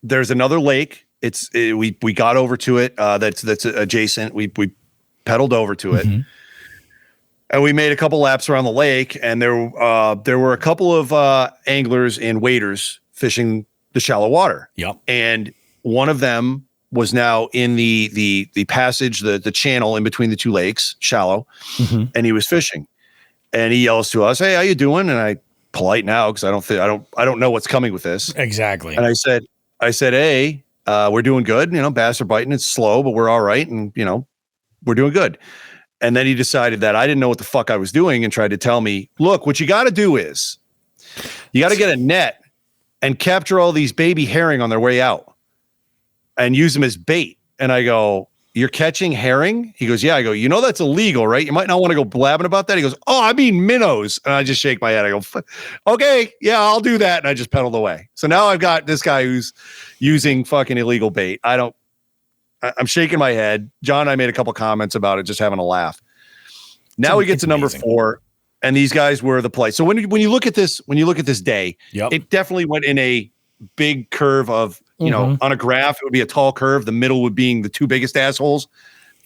there's another lake. We got over to it. That's adjacent. We pedaled over to it. And we made a couple laps around the lake, and there were a couple of anglers and waders fishing the shallow water. Yep. And one of them was now in the passage, the channel in between the two lakes, shallow, and he was fishing. And he yells to us, "Hey, how you doing?" And I, polite now because I don't know what's coming with this. Exactly. And I said, "Hey, we're doing good. You know, bass are biting. It's slow, but we're all right, and you know, we're doing good." And then he decided that I didn't know what the fuck I was doing and tried to tell me, "Look, what you got to do is you got to get a net and capture all these baby herring on their way out and use them as bait." And I go, "You're catching herring?" He goes, "Yeah." I go, "You know that's illegal, right? You might not want to go blabbing about that." He goes, "Oh, I mean minnows." And I just shake my head. I go, "Okay, yeah, I'll do that." And I just pedaled away. So now I've got this guy who's using fucking illegal bait. I'm shaking my head. John and I made a couple comments about it, just having a laugh. Now we get to number 4, and these guys were the play. So when you look at this day, it definitely went in a big curve of, you know, on a graph, it would be a tall curve. The middle would being the two biggest assholes,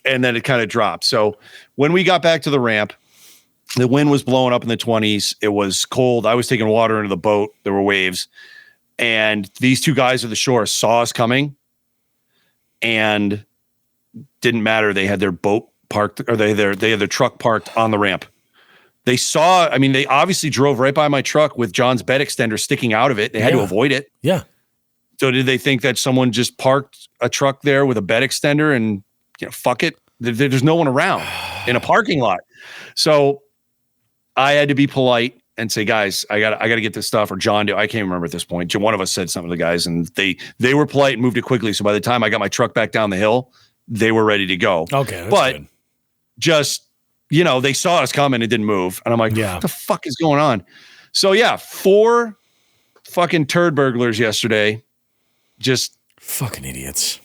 and then it kind of dropped. So when we got back to the ramp, the wind was blowing up in the 20s. It was cold. I was taking water into the boat. There were waves, and these two guys at the shore saw us coming. And didn't matter. They had their boat parked, or they had their truck parked on the ramp. They saw, I mean, they obviously drove right by my truck with John's bed extender sticking out of it. They had to avoid it. Yeah. So did they think that someone just parked a truck there with a bed extender and, you know, fuck it? There's no one around in a parking lot. So I had to be polite and say, "Guys, I got to get this stuff." Or John did. I can't remember at this point. One of us said something to the guys, and they were polite and moved it quickly. So by the time I got my truck back down the hill, they were ready to go. Okay, that's but good. Just, you know, they saw us coming and didn't move, and I'm like, "What the fuck is going on?" So yeah, 4 fucking turd burglars yesterday. Just fucking idiots.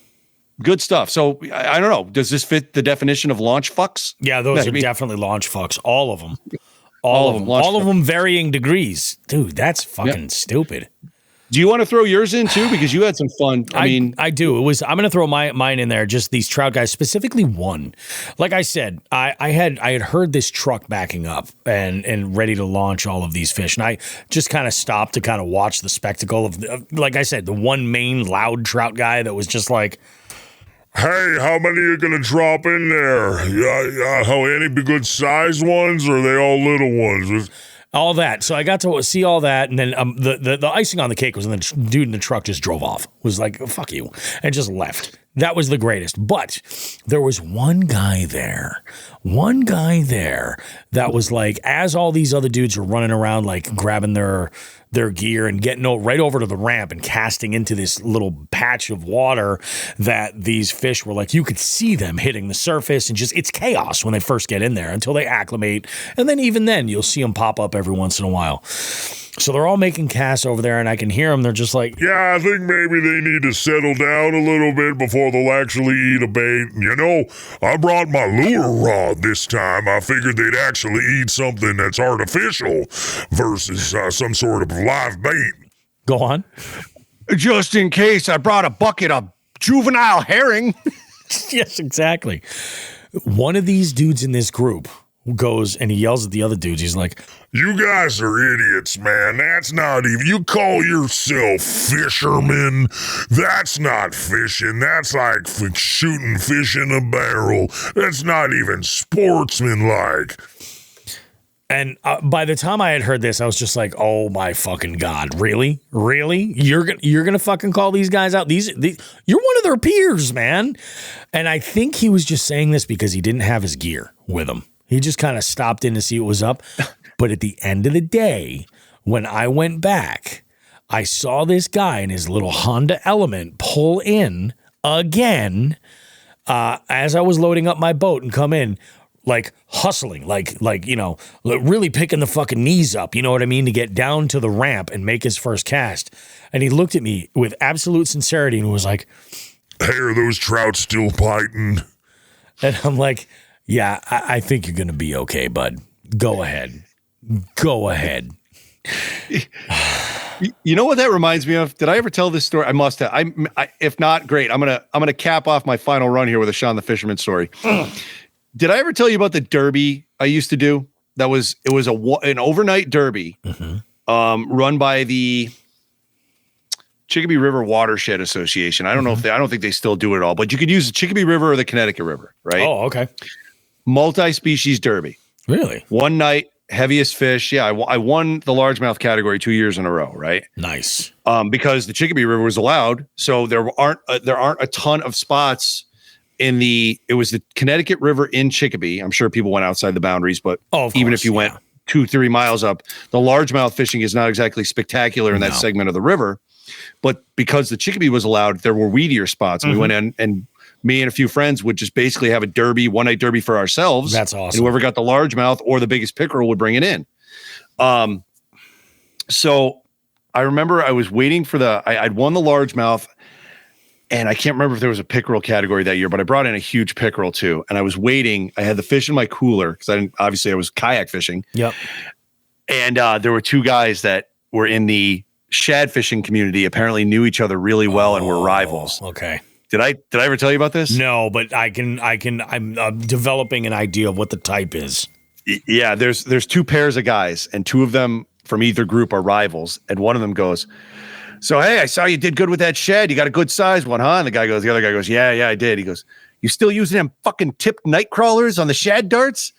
Good stuff. So I don't know. Does this fit the definition of launch fucks? Yeah, those are definitely launch fucks. All of them. All of them. All of them varying degrees. Dude, that's fucking stupid. Do you want to throw yours in too? Because you had some fun. I do. I'm going to throw mine in there. Just these trout guys, specifically one. Like I said, I had heard this truck backing up and ready to launch all of these fish, and I just kind of stopped to kind of watch the spectacle of, like I said, the one main loud trout guy that was just like, "Hey, how many are going to drop in there? How any good sized ones, or are they all little ones?" All that. So I got to see all that, and then the icing on the cake was when the dude in the truck just drove off. Was like, "Fuck you," and just left. That was the greatest. But there was one guy there that was like, as all these other dudes were running around, like grabbing their gear and getting right over to the ramp and casting into this little patch of water, that these fish were like, you could see them hitting the surface, and just, it's chaos when they first get in there until they acclimate. And then even then you'll see them pop up every once in a while. So they're all making casts over there, and I can hear them. They're just like, "Yeah, I think maybe they need to settle down a little bit before they'll actually eat a bait. You know, I brought my lure rod this time. I figured they'd actually eat something that's artificial versus some sort of live bait." Go on. "Just in case, I brought a bucket of juvenile herring." Yes, exactly. One of these dudes in this group goes and he yells at the other dudes. He's like, "You guys are idiots, man. That's not even, you call yourself fishermen. That's not fishing. That's like shooting fish in a barrel. That's not even sportsmanlike." And by the time I had heard this, I was just like, "Oh my fucking God, really? You're gonna fucking call these guys out? These you're one of their peers, man." And I think he was just saying this because he didn't have his gear with him. He just kind of stopped in to see what was up. But at the end of the day, when I went back, I saw this guy in his little Honda Element pull in again as I was loading up my boat and come in, like hustling, like you know, really picking the fucking knees up, you know what I mean, to get down to the ramp and make his first cast. And he looked at me with absolute sincerity and was like, "Hey, are those trout still biting?" And I'm like, "Yeah, I think you're going to be okay, bud. Go ahead. Go ahead." You know what that reminds me of? Did I ever tell this story? I must have. If not, great. I'm gonna cap off my final run here with a Shawn the Fisherman story. Did I ever tell you about the derby I used to do? it was an overnight derby run by the Chicopee River Watershed Association. I don't know if I don't think they still do it all, but you could use the Chicopee River or the Connecticut River, right? Oh, okay. Multi-species derby. Really? One night, heaviest fish. Yeah, I won the largemouth category 2 years in a row, right? Nice. Because the Chicopee River was allowed, so there aren't a ton of spots in it was the Connecticut River in Chicopee. I'm sure people went outside the boundaries, but even if you went 2-3 miles up, the largemouth fishing is not exactly spectacular in that segment of the river. But because the Chicopee was allowed, there were weedier spots. And we went in, and me and a few friends would just basically have a derby, one night derby for ourselves. That's awesome. And whoever got the largemouth or the biggest pickerel would bring it in. So I remember I was waiting for I'd won the largemouth, and I can't remember if there was a pickerel category that year, but I brought in a huge pickerel too. And I was waiting. I had the fish in my cooler because I was kayak fishing. Yep. And there were two guys that were in the shad fishing community, apparently knew each other really well and were rivals. Okay. Did I ever tell you about this? No, but I'm developing an idea of what the type is. Yeah, there's two pairs of guys, and two of them from either group are rivals, and one of them goes, "So hey, I saw you did good with that shad. You got a good size one, huh?" And the other guy goes, "Yeah, I did." He goes, "You still using them fucking tipped night crawlers on the shad darts?"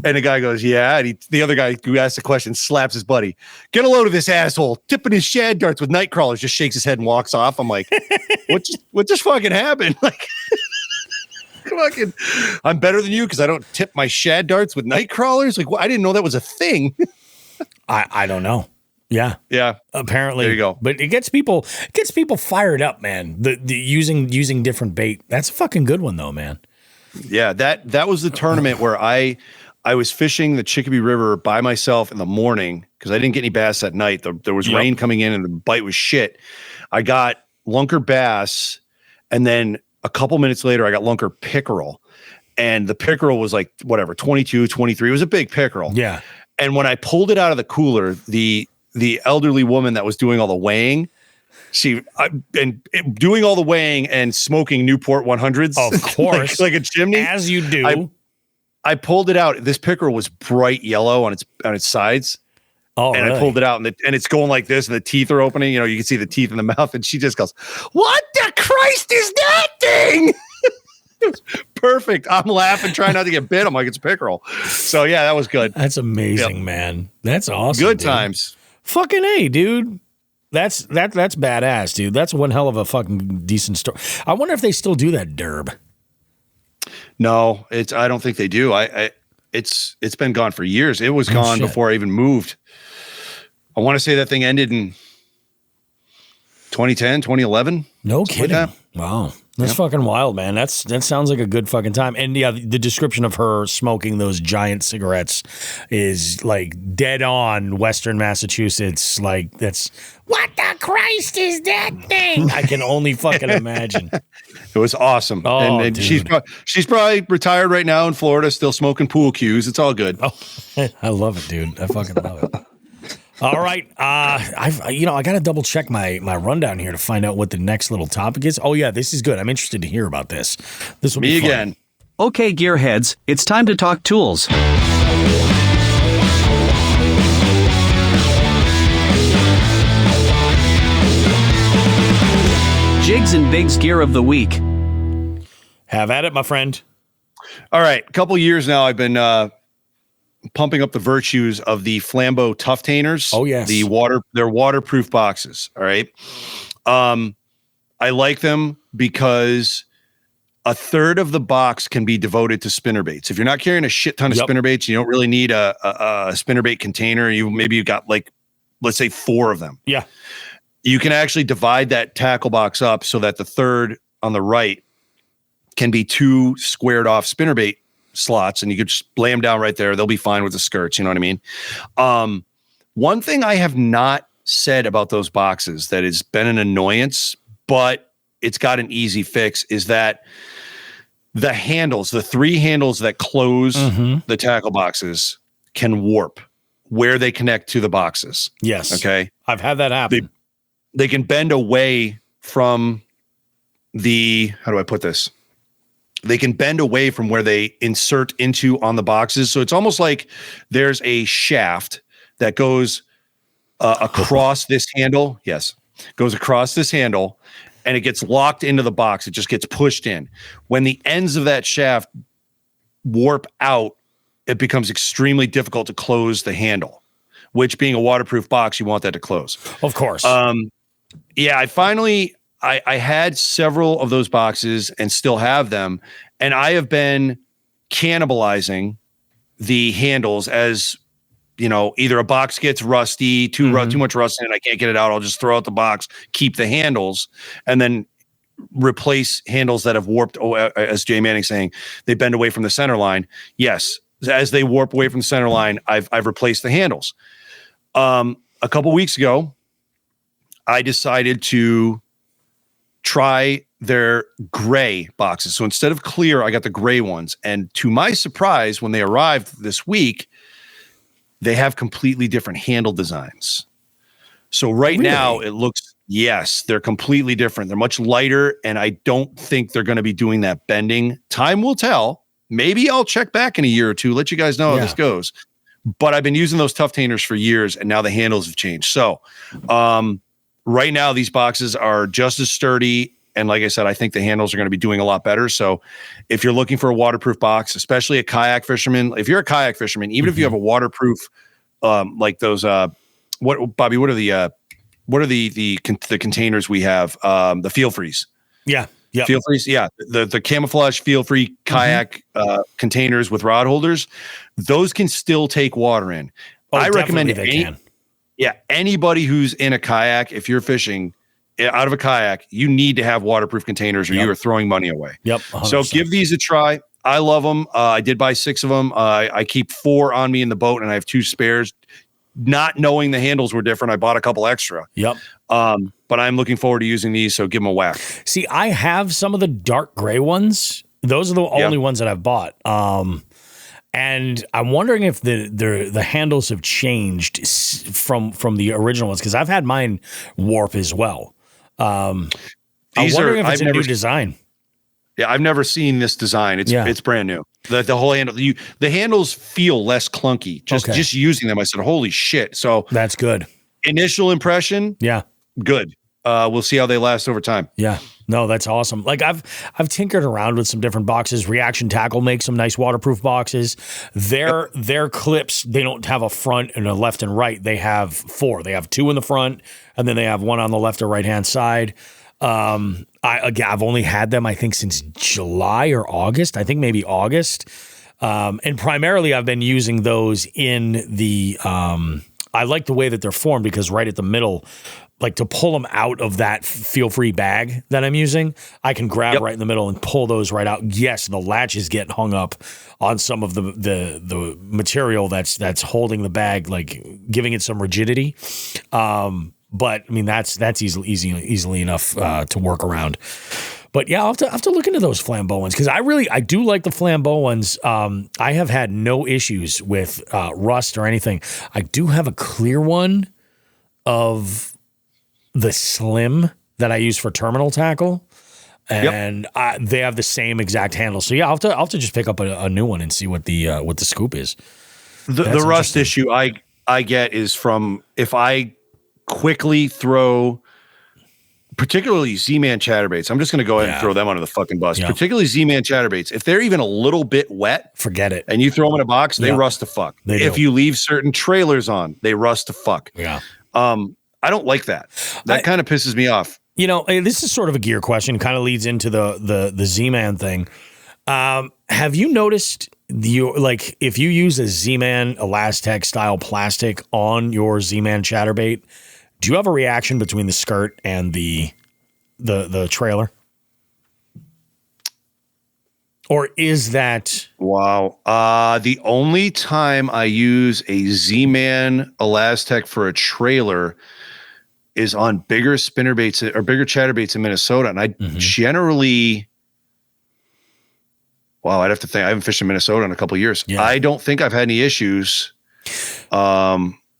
And the guy goes, "Yeah." And the other guy who asked the question slaps his buddy. "Get a load of this asshole tipping his shad darts with night crawlers." Just shakes his head and walks off. I'm like, what just fucking happened? Like, fucking, I'm better than you because I don't tip my shad darts with night crawlers. Like, I didn't know that was a thing. I don't know. Yeah. Apparently. There you go. But it gets people fired up, man. The using different bait. That's a fucking good one though, man. Yeah, that was the tournament where I was fishing the Chicopee River by myself in the morning because I didn't get any bass that night. There was rain coming in and the bite was shit. I got lunker bass, and then a couple minutes later I got lunker pickerel, and the pickerel was like 22, 23. It was a big pickerel. Yeah. And when I pulled it out of the cooler, the elderly woman that was doing all the weighing, doing all the weighing and smoking Newport 100s, of course, like a chimney, as you do. I pulled it out. This pickerel was bright yellow on its sides. Oh, and really? I pulled it out, and it's going like this, and the teeth are opening. You know, you can see the teeth in the mouth, and she just goes, "What the Christ is that thing?" It was perfect. I'm laughing, trying not to get bit. I'm like, it's a pickerel. So yeah, that was good. That's amazing, man. That's awesome. Good dude. times. Fucking A, dude. That's badass, dude. That's one hell of a fucking decent story. I wonder if they still do that derb. No, I don't think they do. It's been gone for years. It was gone before I even moved. I want to say that thing ended in 2010, 2011. No kidding. Like wow. That's fucking wild, man. That sounds like a good fucking time. And yeah, the description of her smoking those giant cigarettes is like dead on Western Massachusetts. Like that's what the Christ is that thing? I can only fucking imagine. It was awesome. Oh, and dude. she's probably retired right now in Florida, still smoking pool cues. It's all good. Oh, I love it, dude. I fucking love it. All right. I got to double check my rundown here to find out what the next little topic is. Oh, yeah, this is good. I'm interested to hear about this. This will be fun. Again. Okay, gearheads, it's time to talk tools. Jigs and Bigs gear of the week. Have at it, my friend. All right. A couple years now, I've been pumping up the virtues of the Flambeau Tufftainers. Oh, yes. They're waterproof boxes. All right. I like them because a third of the box can be devoted to spinnerbaits. If you're not carrying a shit ton of spinnerbaits, you don't really need a spinnerbait container. Maybe you've got like, let's say 4 of them. Yeah. You can actually divide that tackle box up so that the third on the right can be 2 squared off spinnerbait slots, and you could just lay them down right there. They'll be fine with the skirts. You know what I mean? One thing I have not said about those boxes that has been an annoyance, but it's got an easy fix, is that the handles, the 3 handles that close the tackle boxes, can warp where they connect to the boxes. Yes. Okay. I've had that happen. They can bend away from the, how do I put this? they can bend away from where they insert into on the boxes. So it's almost like there's a shaft that goes across this handle. Yes, goes across this handle, and it gets locked into the box. It just gets pushed in. When the ends of that shaft warp out, it becomes extremely difficult to close the handle, which being a waterproof box, you want that to close. Of course. Yeah, I had several of those boxes and still have them. And I have been cannibalizing the handles as, either a box gets rusty, too much rust in it, I can't get it out. I'll just throw out the box, keep the handles, and then replace handles that have warped. As Jay Manning's saying, they bend away from the center line. Yes, as they warp away from the center line, I've replaced the handles. A couple weeks ago, I decided to try their gray boxes. So instead of clear, I got the gray ones. And to my surprise, when they arrived this week, they have completely different handle designs. So right now it looks, yes, they're completely different. They're much lighter, and I don't think they're going to be doing that bending. Time will tell. Maybe I'll check back in a year or two, let you guys know how this goes. But I've been using those tough tainers for years, and now the handles have changed. So right now, these boxes are just as sturdy. And like I said, I think the handles are going to be doing a lot better. So if you're looking for a waterproof box, especially a kayak fisherman, if you're a kayak fisherman, even if you have a waterproof, like those, Bobby, what are the containers we have? The Feel Freeze. Yeah. Yeah. Feel Freeze. Yeah. The camouflage Feel Free kayak containers with rod holders, those can still take water in. I recommend anybody who's in a kayak, if you're fishing out of a kayak, you need to have waterproof containers or you are throwing money away. Yep. 100%. So give these a try. I love them. I did buy 6 of them. I keep 4 on me in the boat, and I have 2 spares. Not knowing the handles were different, I bought a couple extra. Yep. But I'm looking forward to using these, so give them a whack. See, I have some of the dark gray ones. Those are the only ones that I've bought. And I'm wondering if the handles have changed from the original ones, because I've had mine warp as well. I'm wondering if it's a new design. Yeah, I've never seen this design. It's brand new. The whole handle, the handles feel less clunky. Just using them, I said, "Holy shit!" So that's good. Initial impression, good. We'll see how they last over time. Yeah, no, that's awesome. Like I've tinkered around with some different boxes. Reaction Tackle makes some nice waterproof boxes. Their clips, they don't have a front and a left and right. They have 4. They have 2 in the front, and then they have 1 on the left or right hand side. I've only had them, I think, since July or August. I think maybe August. And primarily I've been using those in the, I like the way that they're formed, because right at the middle, like to pull them out of that Feel Free bag that I'm using, I can grab right in the middle and pull those right out. Yes, the latches get hung up on some of the material that's holding the bag, like giving it some rigidity. But I mean, that's easily enough to work around. But yeah, I'll have to look into those Flambeau ones, because I do like the Flambeau ones. I have had no issues with rust or anything. I do have a clear one of the Slim that I use for terminal tackle, and they have the same exact handle. So yeah, I'll have to just pick up a new one and see what the scoop is. The rust issue I get is from if I quickly throw, particularly Z-Man chatterbaits. I'm just going to go ahead and throw them under the fucking bus. Yeah. Particularly Z-Man chatterbaits. If they're even a little bit wet, forget it. And you throw them in a box, they rust to fuck. If you leave certain trailers on, they rust to fuck. Yeah. I don't like that. That kind of pisses me off. You know, this is sort of a gear question. Kind of leads into the Z-Man thing. Have you noticed if you use a Z-Man Elastec style plastic on your Z-Man chatterbait, do you have a reaction between the skirt and the trailer? Or is that... Wow. The only time I use a Z-Man Elastec for a trailer is on bigger spinnerbaits or bigger chatterbaits in Minnesota. And I generally... Wow, I'd have to think. I haven't fished in Minnesota in a couple of years. Yeah. I don't think I've had any issues.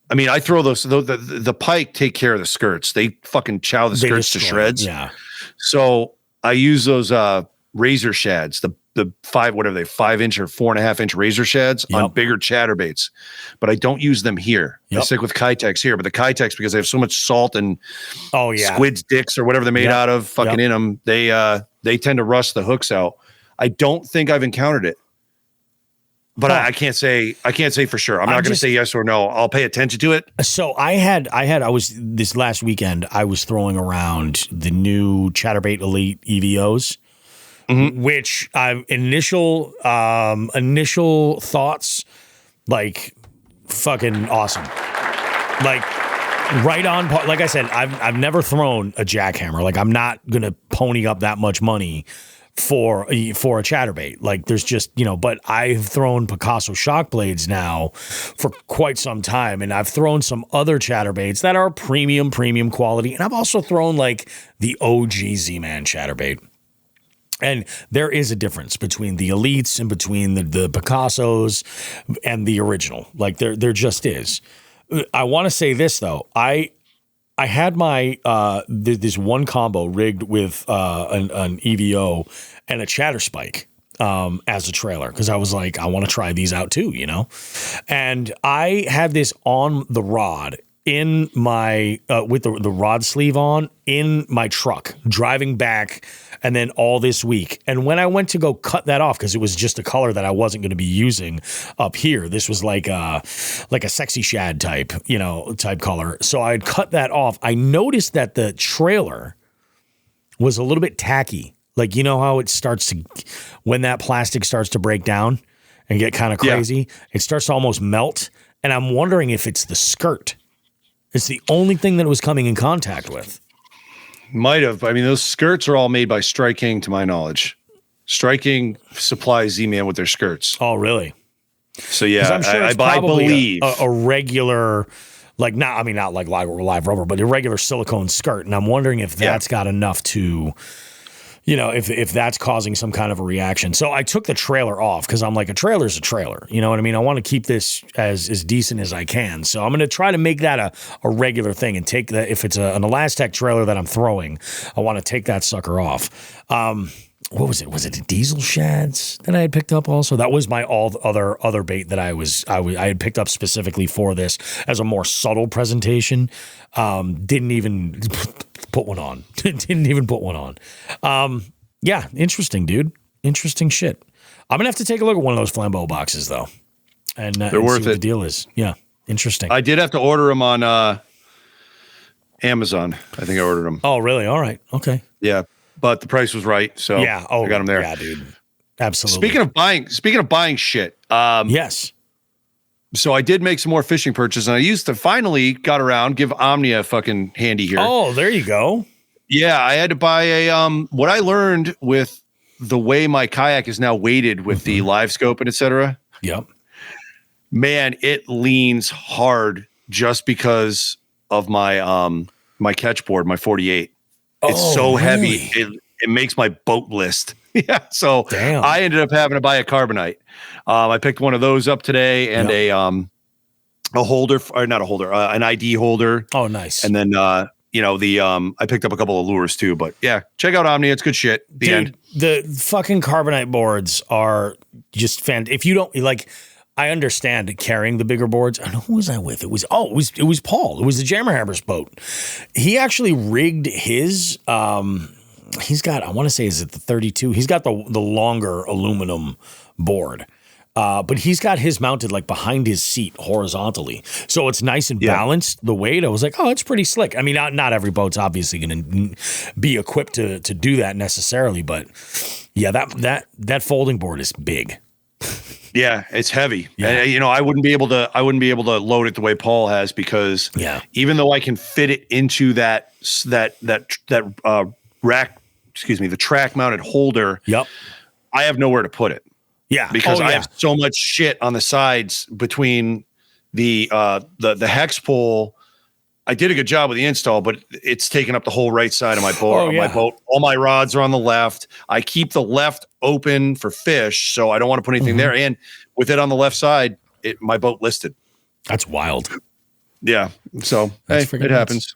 I mean, I throw those. The pike take care of the skirts. They fucking chow the skirts to shreds. Yeah. So I use those razor shads, the whatever they 5-inch or 4.5-inch razor sheds on bigger chatterbaits, but I don't use them here. I stick with Kitex here, but the Kitex, because they have so much salt and squid's dicks or whatever they're made out of fucking in them, they tend to rust the hooks out. I don't think I've encountered it, but I can't say for sure. I'm not going to say yes or no. I'll pay attention to it. So I was this last weekend, I was throwing around the new Chatterbait Elite EVOs. Which initial thoughts, like fucking awesome, like right on. Like I said, I've never thrown a jackhammer. Like I'm not gonna pony up that much money for a chatterbait. Like there's just, but I've thrown Picasso shock blades now for quite some time, and I've thrown some other chatterbaits that are premium quality, and I've also thrown like the OG Z-Man chatterbait. And there is a difference between the elites and between the Picassos and the original. Like there just is. I want to say this though. I had my this one combo rigged with an EVO and a chatter spike as a trailer, because I was like, I want to try these out too, And I had this on the rod in my with the rod sleeve on in my truck driving back, and then all this week. And when I went to go cut that off, because it was just a color that I wasn't going to be using up here, this was like a sexy shad type color. So I had cut that off. I noticed that the trailer was a little bit tacky. Like, how it starts to, when that plastic starts to break down and get kind of crazy, it starts to almost melt. And I'm wondering if it's the skirt. It's the only thing that it was coming in contact with. Might have. I mean, those skirts are all made by Strike King, to my knowledge. Strike King supplies Z-Man with their skirts. Oh, really? So yeah, I'm sure I believe a regular, like not like live rubber, but a regular silicone skirt. And I'm wondering if that's got enough to, if that's causing some kind of a reaction. So I took the trailer off, because I'm like, a trailer's a trailer. You know what I mean? I want to keep this as decent as I can. So I'm going to try to make that a regular thing, and take that, if it's an Elastec trailer that I'm throwing, I want to take that sucker off. What was it? Was it the diesel shads that I had picked up also? That was my other bait that I had picked up specifically for this as a more subtle presentation. Didn't even put one on. Yeah, interesting, dude. Interesting shit. I'm gonna have to take a look at one of those Flambeau boxes though, and they're worth see what it. the deal is. Yeah, interesting. I did have to order them on Amazon. I think I ordered them. Oh, really? All right. Okay. Yeah, but the price was right, so I got them there. Yeah, dude. Absolutely. Speaking of buying shit. Yes. So I did make some more fishing purchases, and I used to finally got around, give Omnia a fucking handy here. Oh, there you go. Yeah, I had to buy a what I learned with the way my kayak is now weighted with the live scope and etc. Yep. Man, it leans hard just because of my my catch board, my 48. It's so heavy. It makes my boat list. Yeah. So I ended up having to buy a carbonite. I picked one of those up today, and a holder, or not a holder, an ID holder. Oh, nice. And then I picked up a couple of lures too. But yeah, check out Omnia. It's good shit. The end. The fucking carbonite boards are just fantastic. If you don't like, I understand carrying the bigger boards. I know, who was I with? It was Paul. It was the Jammerhammer's boat. He actually rigged his. He's got, I want to say, is it the 32? He's got the longer aluminum board. But he's got his mounted like behind his seat horizontally. So it's nice and balanced, the weight. I was like, oh, it's pretty slick. I mean, not every boat's obviously going to be equipped to do that necessarily. But yeah, that folding board is big. Yeah, it's heavy. Yeah. And, I wouldn't be able to load it the way Paul has, because even though I can fit it into that rack, the track mounted holder. Yep. I have nowhere to put it. Yeah. Because I have so much shit on the sides between the hex pole. I did a good job with the install, but it's taking up the whole right side of my boat. My boat. All my rods are on the left. I keep the left open for fish, so I don't want to put anything there. And with it on the left side, my boat listed. That's wild. Yeah. So it happens.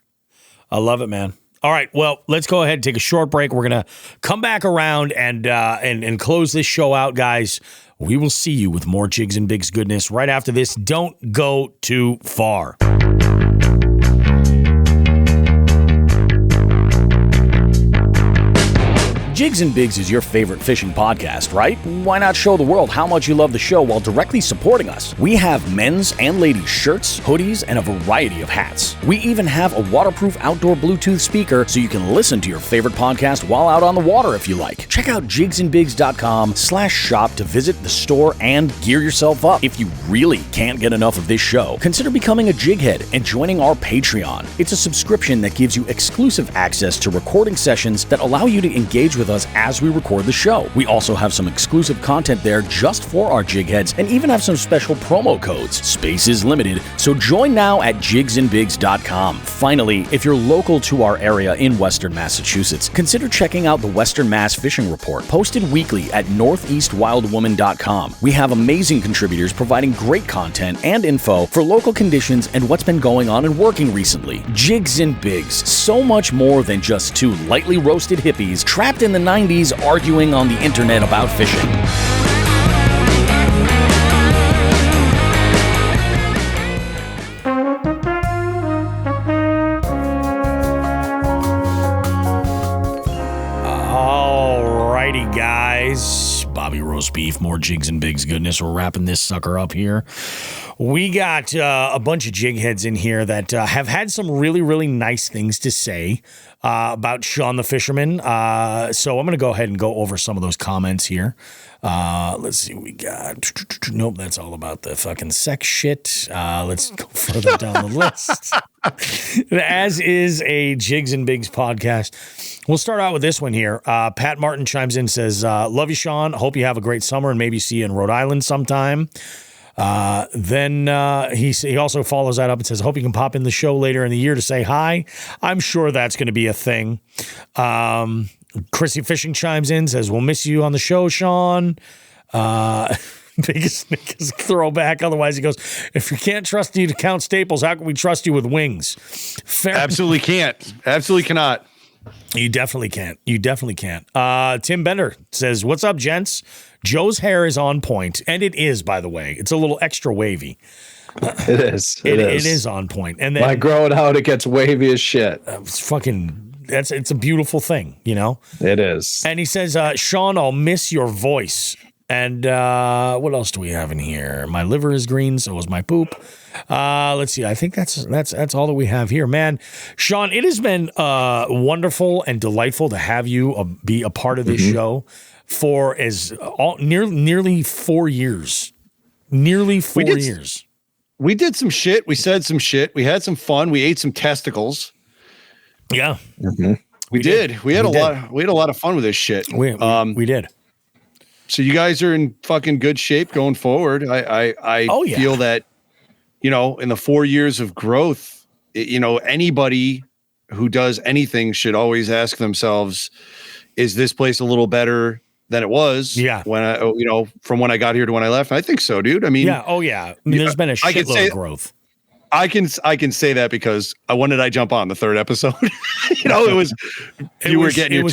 I love it, man. All right, well, let's go ahead and take a short break. We're going to come back around and close this show out, guys. We will see you with more Jigs and Bigs goodness right after this. Don't go too far. Jigs and Bigs is your favorite fishing podcast, right? Why not show the world how much you love the show while directly supporting us? We have men's and ladies' shirts, hoodies, and a variety of hats. We even have a waterproof outdoor Bluetooth speaker so you can listen to your favorite podcast while out on the water if you like. Check out jigsandbigs.com/shop to visit the store and gear yourself up. If you really can't get enough of this show, consider becoming a jighead and joining our Patreon. It's a subscription that gives you exclusive access to recording sessions that allow you to engage with us as we record the show. We also have some exclusive content there just for our jig heads and even have some special promo codes. Space is limited, so join now at jigsandbigs.com. Finally, if you're local to our area in Western Massachusetts, consider checking out the Western Mass Fishing Report, posted weekly at northeastwildwoman.com. We have amazing contributors providing great content and info for local conditions and what's been going on and working recently. Jigs and Bigs, so much more than just two lightly roasted hippies trapped in the 90s arguing on the internet about fishing. Alrighty, guys. Bobby Roast Beef, more Jigs and Bigs goodness. We're wrapping this sucker up here. We got a bunch of jig heads in here that have had some really, really nice things to say about Shawn the Fisherman. So I'm going to go ahead and go over some of those comments here. Let's see what we got. Nope, that's all about the fucking sex shit. Let's go further down the list. As is a Jigs and Bigs podcast. We'll start out with this one here. Pat Martin chimes in, says, love you, Shawn. Hope you have a great summer and maybe see you in Rhode Island sometime. Then he also follows that up and says, hope you can pop in the show later in the year to say hi. I'm sure that's going to be a thing. Chrissy Fishing chimes in, says, we'll miss you on the show, Shawn. Biggest throwback. Otherwise, he goes, if we can't trust you to count staples, how can we trust you with wings? Absolutely can't. Absolutely cannot. You definitely can't. You definitely can't. Tim Bender says, what's up, gents? Joe's hair is on point, and it is, by the way. It's a little extra wavy. It is. It is on point. And then when I grow it out, it gets wavy as shit. It's a beautiful thing, you know? It is. And he says, Shawn, I'll miss your voice. And what else do we have in here? My liver is green, so is my poop. Let's see. I think that's all that we have here, man. Shawn, it has been wonderful and delightful to have you be a part of this show for nearly 4 years. Nearly 4 years. We did some shit. We said some shit. We had some fun. We ate some testicles. Yeah, we did. We had a lot of fun with this shit. We did. So you guys are in fucking good shape going forward. I feel that, you know, in the 4 years of growth, anybody who does anything should always ask themselves, is this place a little better than it was? Yeah. When from when I got here to when I left. I think so, dude. I mean, yeah. Oh yeah. I mean, there's been a shitload of growth. I can say that because when did I jump on the third episode? It was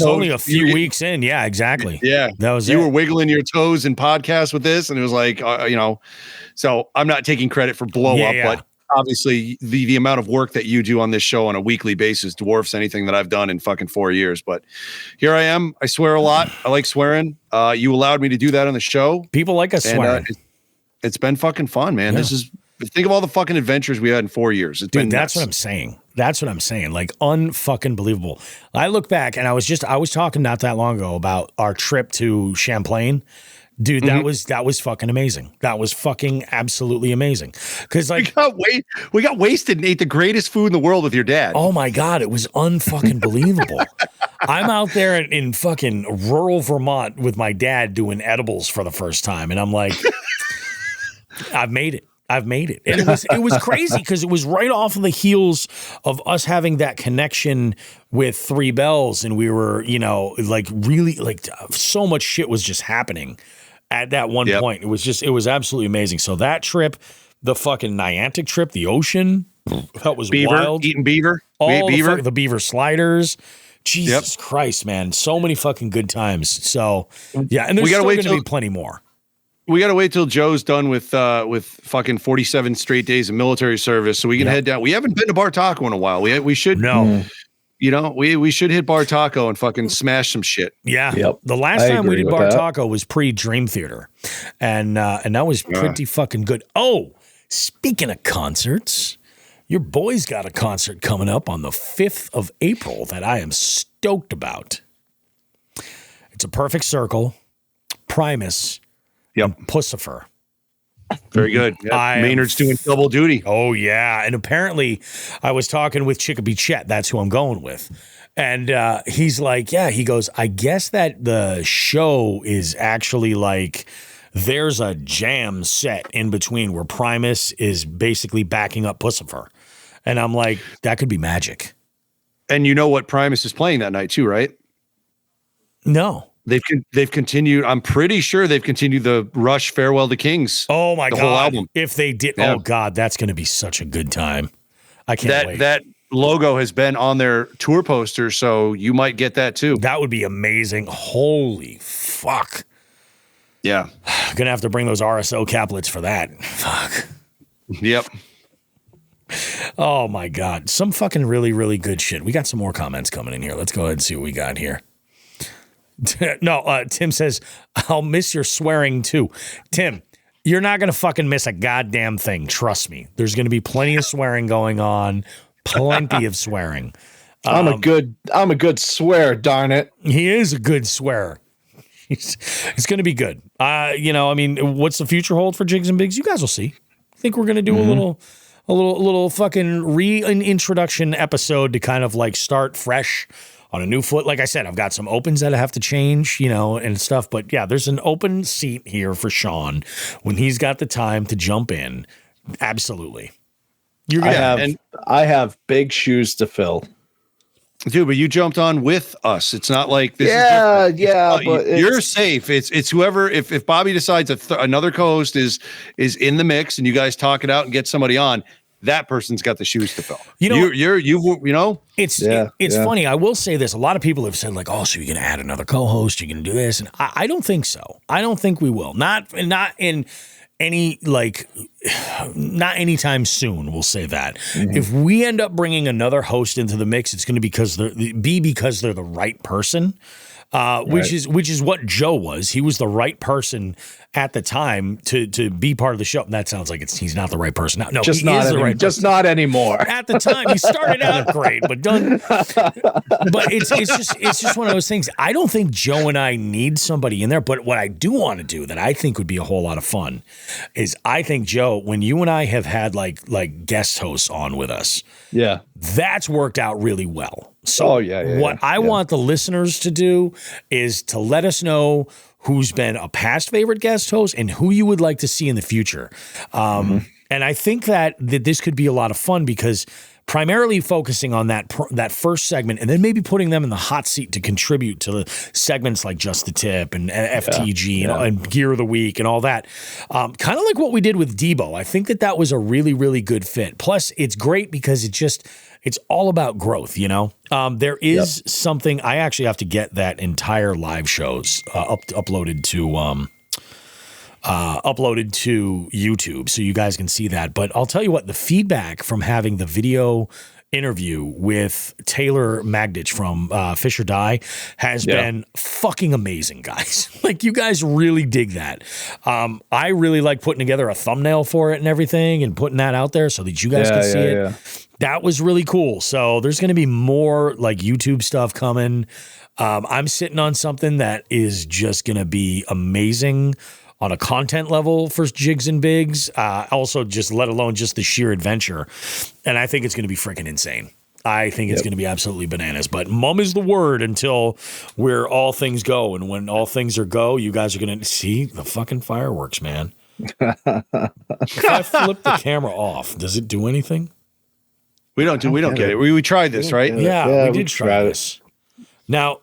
only a few weeks in. Yeah, exactly. Yeah, that was you were wiggling your toes in podcasts with this, and it was like, So I'm not taking credit for blow up, but obviously the amount of work that you do on this show on a weekly basis dwarfs anything that I've done in fucking 4 years. But here I am. I swear a lot. I like swearing. You allowed me to do that on the show. People like us swearing. It's been fucking fun, man. Yeah. Think of all the fucking adventures we had in 4 years. That's what I'm saying. That's what I'm saying. Like, unfucking believable. I look back and I was talking not that long ago about our trip to Champlain. Dude, that was fucking amazing. That was fucking absolutely amazing. Because like we got wasted and ate the greatest food in the world with your dad. Oh my God, it was unfucking believable. I'm out there in fucking rural Vermont with my dad doing edibles for the first time, and I'm like, I've made it. And it was crazy because it was right off of the heels of us having that connection with Three Bells, and we were, really so much shit was just happening at that one point. It was absolutely amazing. So that trip, the fucking Niantic trip, the ocean, That was beaver, wild. Eating beaver. All beaver. the beaver sliders. Jesus Christ, man. So many fucking good times. So, yeah. And there's still going to be plenty more. We got to wait till Joe's done with fucking 47 straight days of military service so we can head down. We haven't been to Bar Taco in a while. We should. No. You know, we should hit Bar Taco and fucking smash some shit. Yeah. The last time we did Bar Taco was pre-Dream Theater. And that was pretty fucking good. Oh, speaking of concerts, your boy's got a concert coming up on the 5th of April that I am stoked about. It's a Perfect Circle, Primus, and Pussifer. Very good. Yeah. Maynard's doing double duty. Oh, yeah. And apparently I was talking with Chickaby Chet. That's who I'm going with. And he's like, he goes, I guess that the show is actually like there's a jam set in between where Primus is basically backing up Pussifer. And I'm like, that could be magic. And you know what Primus is playing that night too, right? No. They've continued. I'm pretty sure they've continued the Rush Farewell to Kings. Oh my God. Whole album. If they did, oh God, that's going to be such a good time. I can't wait. That logo has been on their tour poster, so you might get that too. That would be amazing. Holy fuck. Yeah. Gonna have to bring those RSO caplets for that. Fuck. Yep. Oh my God. Some fucking really, really good shit. We got some more comments coming in here. Let's go ahead and see what we got here. No, Tim says, I'll miss your swearing too. Tim, you're not going to fucking miss a goddamn thing. Trust me. There's going to be plenty of swearing going on. Plenty of swearing. I'm a good swear, darn it. He is a good swearer. It's going to be good. What's the future hold for Jigs and Bigs? You guys will see. I think we're going to do a little fucking reintroduction episode to kind of like start fresh on a new foot. Like I said, I've got some opens that I have to change, and stuff. But yeah, there's an open seat here for Shawn when he's got the time to jump in. Absolutely. I have big shoes to fill. Dude, but you jumped on with us. It's not like this. But you're safe. It's whoever. If Bobby decides another co-host is in the mix and you guys talk it out and get somebody on, that person's got the shoes to fill. It's funny. I will say this. A lot of people have said like, oh, so you're going to add another co-host. You're going to do this. And I don't think so. I don't think we will. Not in any not anytime soon. We'll say that. Mm-hmm. If we end up bringing another host into the mix, it's going to because they're the right person. Which is what Joe was. He was the right person at the time to be part of the show. That sounds like he's not the right person now. No, just not anymore. At the time, he started out great, but done. But it's just one of those things. I don't think Joe and I need somebody in there. But what I do want to do that I think would be a whole lot of fun is I think Joe, when you and I have had like guest hosts on with us, that's worked out really well. So what I want the listeners to do is to let us know who's been a past favorite guest host and who you would like to see in the future. And I think that this could be a lot of fun because primarily focusing on that first segment and then maybe putting them in the hot seat to contribute to the segments like Just the Tip and FTG and Gear of the Week and all that. Kind of like what we did with Debo. I think that was a really, really good fit. Plus, it's great because it's all about growth, There is something, I actually have to get that entire live shows uploaded to YouTube so you guys can see that. But I'll tell you what, the feedback from having the video interview with Taylor Magditch from Fish or Die has been fucking amazing, guys. Like, you guys really dig that. I really like putting together a thumbnail for it and everything and putting that out there so that you guys can see it. Yeah. That was really cool. So there's going to be more like YouTube stuff coming. I'm sitting on something that is just going to be amazing on a content level for Jigs and Bigs. Also, just let alone just the sheer adventure. And I think it's going to be freaking insane. I think it's going to be absolutely bananas. But mum is the word until where all things go. And when all things are go, you guys are going to see the fucking fireworks, man. If I flip the camera off, does it do anything? We don't get it. We tried this, right? Yeah, we did try this. Now,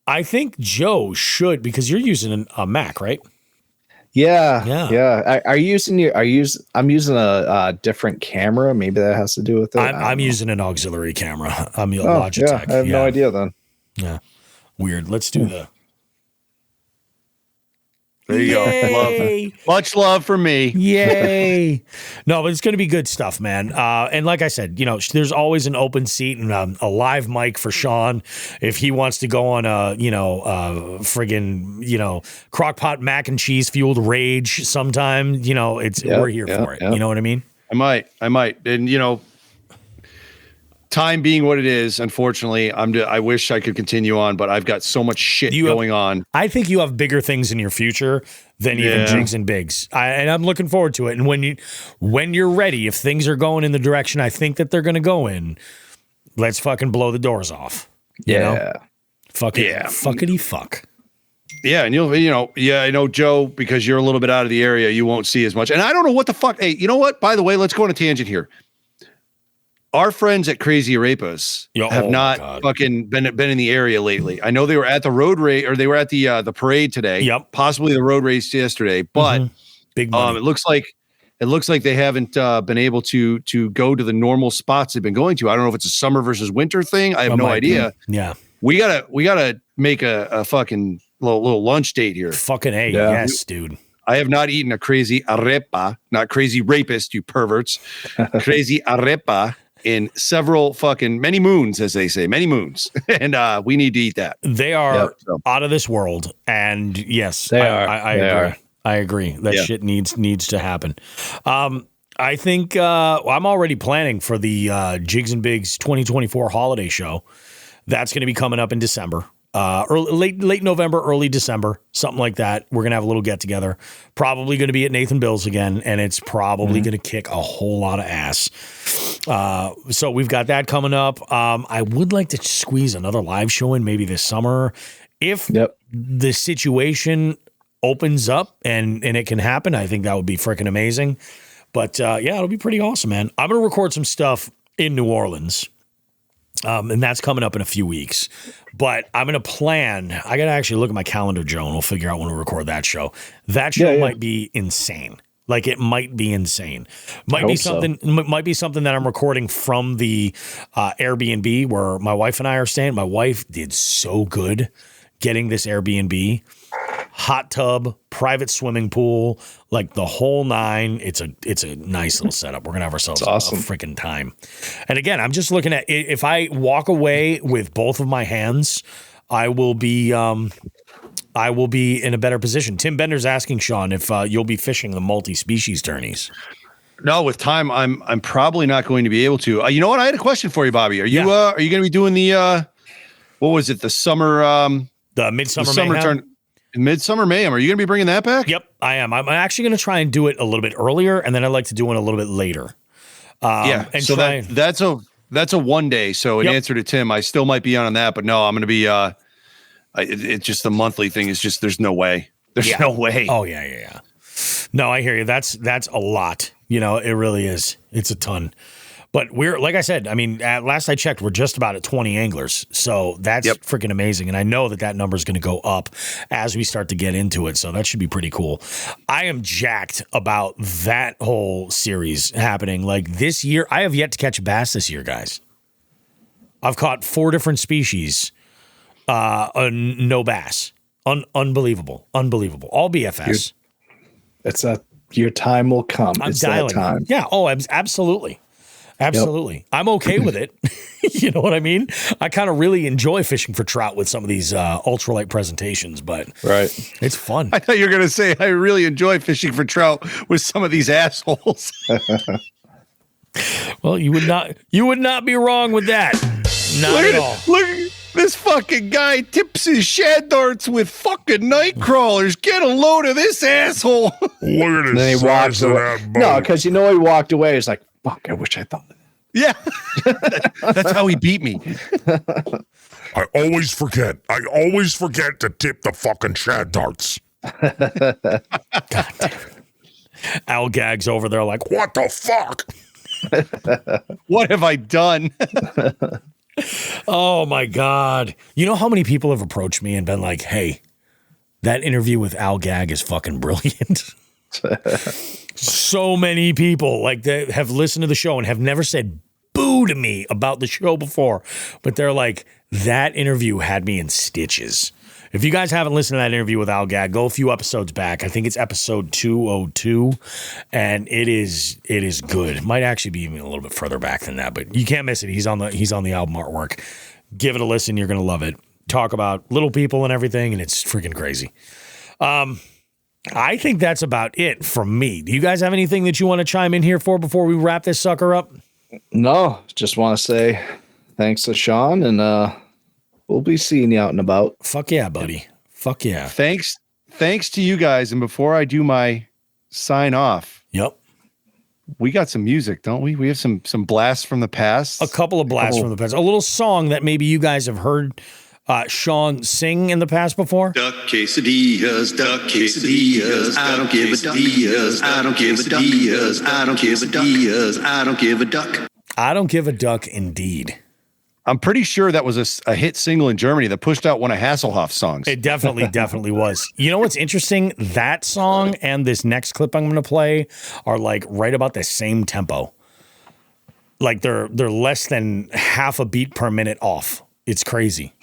I think Joe should, because you're using a Mac, right? Yeah. I'm using a different camera. Maybe that has to do with it. I'm using an auxiliary camera. I'm a Oh, Logitech. yeah, I have no idea then. Yeah. Weird. Let's do the. There you Yay. go. Much love from me. Yay. No, but it's going to be good stuff, man. And like I said, there's always an open seat and a live mic for Shawn if he wants to go on a, friggin', crockpot mac and cheese fueled rage sometime. We're here for it. You know what I mean? I might. And, time being what it is, unfortunately, I wish I could continue on, but I've got so much shit going on. I think you have bigger things in your future than even Jigs and Bigs. And I'm looking forward to it. And when you're ready, if things are going in the direction I think that they're going to go in, let's fucking blow the doors off. You know? Fuckity fuck. Yeah, and I know, Joe, because you're a little bit out of the area, you won't see as much. And I don't know what the fuck. Hey, you know what? By the way, let's go on a tangent here. Our friends at Crazy Arepas have not fucking been in the area lately. I know they were at the road race, or they were at the parade today. Yep. Possibly the road race yesterday, but big money. It looks like they haven't been able to go to the normal spots they've been going to. I don't know if it's a summer versus winter thing. I have no idea. Yeah. We gotta make a fucking little lunch date here. Fucking A, yes, dude. I have not eaten a Crazy Arepa, not Crazy Rapist, you perverts. Crazy Arepa in many moons, as they say, many moons. And we need to eat that. They are out of this world. And yes, they are. I agree. That shit needs to happen. I think I'm already planning for the Jigs and Bigs 2024 holiday show. That's going to be coming up in December. Late November, early December, something like that. We're going to have a little get together. Probably going to be at Nathan Bill's again, and it's probably going to kick a whole lot of ass. So we've got that coming up. I would like to squeeze another live show in maybe this summer. If the situation opens up and it can happen, I think that would be freaking amazing. But it'll be pretty awesome, man. I'm going to record some stuff in New Orleans. And that's coming up in a few weeks. But I'm going to plan. I got to actually look at my calendar, Joe, and we'll figure out when to record that show. That show might be insane. Like, it might be insane. Might be something that I'm recording from the Airbnb where my wife and I are staying. My wife did so good getting this Airbnb. Hot tub, private swimming pool, like the whole nine. It's a nice little setup. We're gonna have ourselves a freaking time. And again, I'm just looking at if I walk away with both of my hands, I will be in a better position. Tim Bender's asking Shawn if you'll be fishing the multi-species tourneys. No, with time, I'm probably not going to be able to. You know what? I had a question for you, Bobby. Are you going to be doing the what was it? The summer the Midsummer Mayhem? Midsummer Mayhem. Are you going to be bringing that back? Yep, I am. I'm actually going to try and do it a little bit earlier, and then I'd like to do it a little bit later. And so that's a one day. So in answer to Tim, I still might be on that, but no, I'm going to be. It's just the monthly thing is just there's no way. There's no way. Oh yeah. No, I hear you. That's a lot. It really is. It's a ton. But we're, like I said, I mean, at last I checked, we're just about at 20 anglers. So that's freaking amazing. And I know that number is going to go up as we start to get into it. So that should be pretty cool. I am jacked about that whole series happening. Like this year, I have yet to catch a bass this year, guys. I've caught 4 different species, no bass. Unbelievable. All BFS. Your time will come. I'm dialing. That time. Yeah. Oh, absolutely. Absolutely. Yep. I'm okay with it. You know what I mean? I kind of really enjoy fishing for trout with some of these ultralight presentations, but it's fun. I thought you were going to say, I really enjoy fishing for trout with some of these assholes. Well, you would not be wrong with that. Not at all. Look, this fucking guy tips his shad darts with fucking night crawlers. Get a load of this asshole. Look at his size of that boat. No, because he walked away. He's like, fuck, I wish I thought of that. Yeah. That's how he beat me. I always forget to tip the fucking shad darts. God damn. Al Gag's over there like, what the fuck? What have I done? Oh my God. You know how many people have approached me and been like, hey, That interview with Al Gag is fucking brilliant. So many people like that have listened to the show and have never said boo to me about the show before, but they're like, that interview had me in stitches. If you guys haven't listened to that interview with Al Gag, go a few episodes back. I think it's episode 202, and it is good. It might actually be even a little bit further back than that, but you can't miss it. He's on the album artwork. Give it a listen. You're gonna love it. Talk about little people and everything, and it's freaking crazy. I think that's about it from me. Do you guys have anything that you want to chime in here for before we wrap this sucker up? No, just want to say thanks to Shawn, and we'll be seeing you out and about. Fuck yeah, buddy. Fuck yeah. Thanks to you guys. And before I do my sign off, yep, we got some music, don't we? We have some blasts from the past. A couple of blasts from the past. A little song that maybe you guys have heard Shawn sing in the past before. Duck quesadillas, I don't give a duck. I don't give a duck. I don't give a duck. I don't give a duck. I don't give a duck, indeed. I'm pretty sure that was a hit single in Germany that pushed out one of Hasselhoff's songs. It definitely was. You know what's interesting? That song and this next clip I'm going to play are like right about the same tempo. Like they're less than half a beat per minute off. It's crazy.